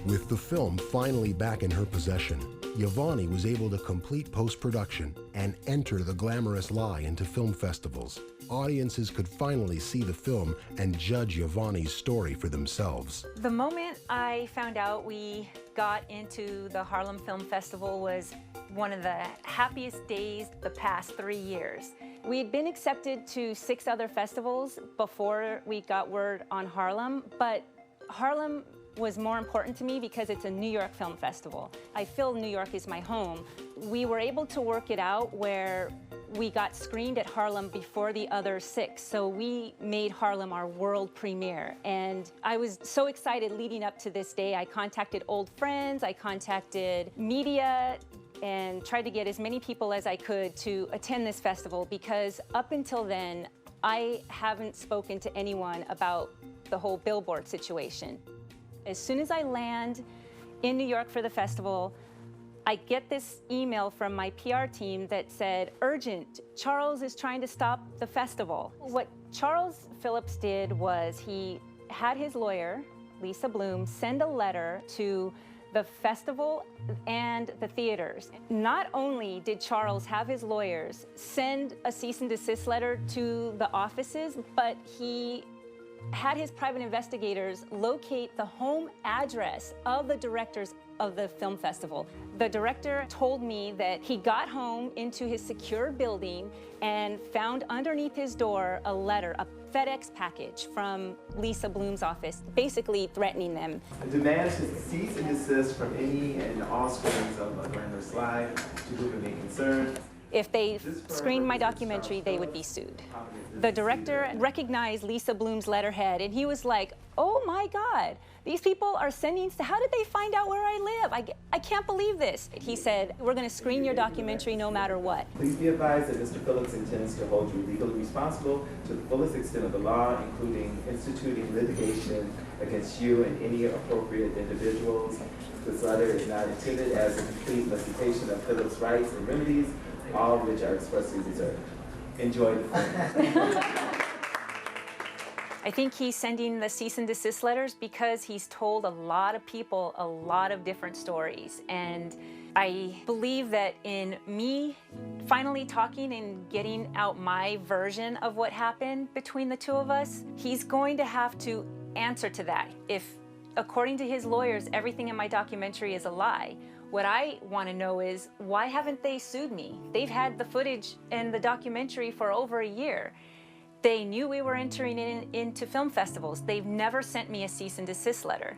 With the film finally back in her possession, YaVaughnie was able to complete post-production and enter The Glamorous Lie into film festivals. Audiences could finally see the film and judge YaVaughnie's story for themselves. The moment I found out we got into the Harlem Film Festival was one of the happiest days the past 3 years. We had been accepted to 6 other festivals before we got word on Harlem, but Harlem was more important to me because it's a New York Film Festival. I feel New York is my home. We were able to work it out where we got screened at Harlem before the other 6, so we made Harlem our world premiere. And I was so excited leading up to this day. I contacted old friends, I contacted media, and tried to get as many people as I could to attend this festival, because up until then, I haven't spoken to anyone about the whole billboard situation. As soon as I land in New York for the festival, I get this email from my PR team that said, urgent, Charles is trying to stop the festival. What Charles Phillips did was he had his lawyer, Lisa Bloom, send a letter to the festival and the theaters. Not only did Charles have his lawyers send a cease and desist letter to the offices, but he had his private investigators locate the home address of the directors of the film festival. The director told me that he got home into his secure building and found underneath his door a letter, a FedEx package from Lisa Bloom's office, basically threatening them. A demand to cease and desist from any and all screenings of A Glamorous Lie to whom it may concern. If they screened my documentary, they would be sued. The director recognized Lisa Bloom's letterhead, and he was like, oh my God, these people are sending, how did they find out where I live? I can't believe this. He said, we're gonna screen your documentary no matter what. Please be advised that Mr. Phillips intends to hold you legally responsible to the fullest extent of the law, including instituting litigation against you and any appropriate individuals. This letter is not intended as a complete recitation of Phillips' rights and remedies, all of which are expressly reserved. Enjoy the film. I think he's sending the cease and desist letters because he's told a lot of people a lot of different stories. And I believe that in me finally talking and getting out my version of what happened between the 2 of us, he's going to have to answer to that. If, according to his lawyers, everything in my documentary is a lie, what I want to know is, why haven't they sued me? They've had the footage and the documentary for over a year. They knew we were entering into film festivals. They've never sent me a cease and desist letter.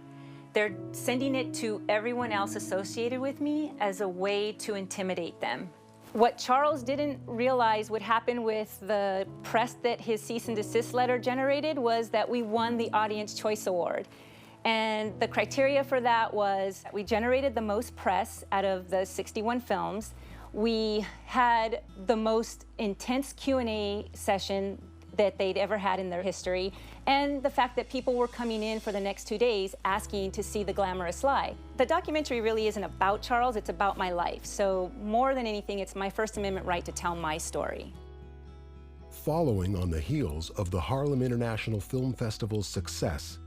They're sending it to everyone else associated with me as a way to intimidate them. What Charles didn't realize would happen with the press that his cease and desist letter generated was that we won the Audience Choice Award. And the criteria for that was we generated the most press out of the 61 films. We had the most intense Q&A session that they'd ever had in their history, and the fact that people were coming in for the next 2 days asking to see The Glamorous Lie. The documentary really isn't about Charles, it's about my life. So more than anything, it's my First Amendment right to tell my story. Following on the heels of the Harlem International Film Festival's success,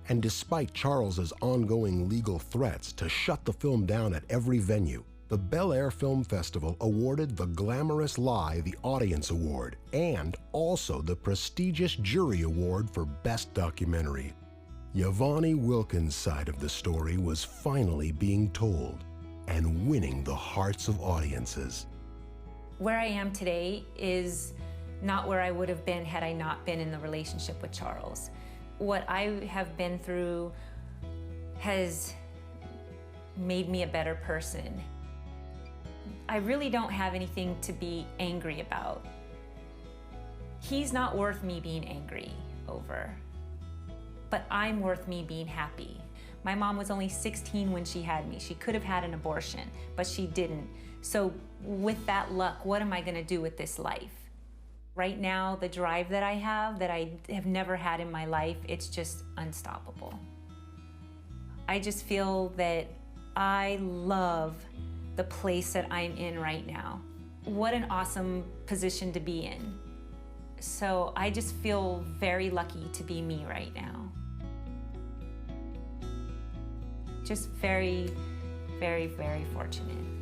and despite Charles's ongoing legal threats to shut the film down at every venue, the Bel Air Film Festival awarded The Glamorous Lie the Audience Award and also the prestigious Jury Award for Best Documentary. YaVaughnie Wilkins' side of the story was finally being told and winning the hearts of audiences. Where I am today is not where I would have been had I not been in the relationship with Charles. What I have been through has made me a better person. I really don't have anything to be angry about. He's not worth me being angry over, but I'm worth me being happy. My mom was only 16 when she had me. She could have had an abortion, but she didn't. So with that luck, what am I gonna do with this life? Right now, the drive that I have never had in my life, it's just unstoppable. I just feel that I love the place that I'm in right now. What an awesome position to be in. So I just feel very lucky to be me right now. Just very, very, very fortunate.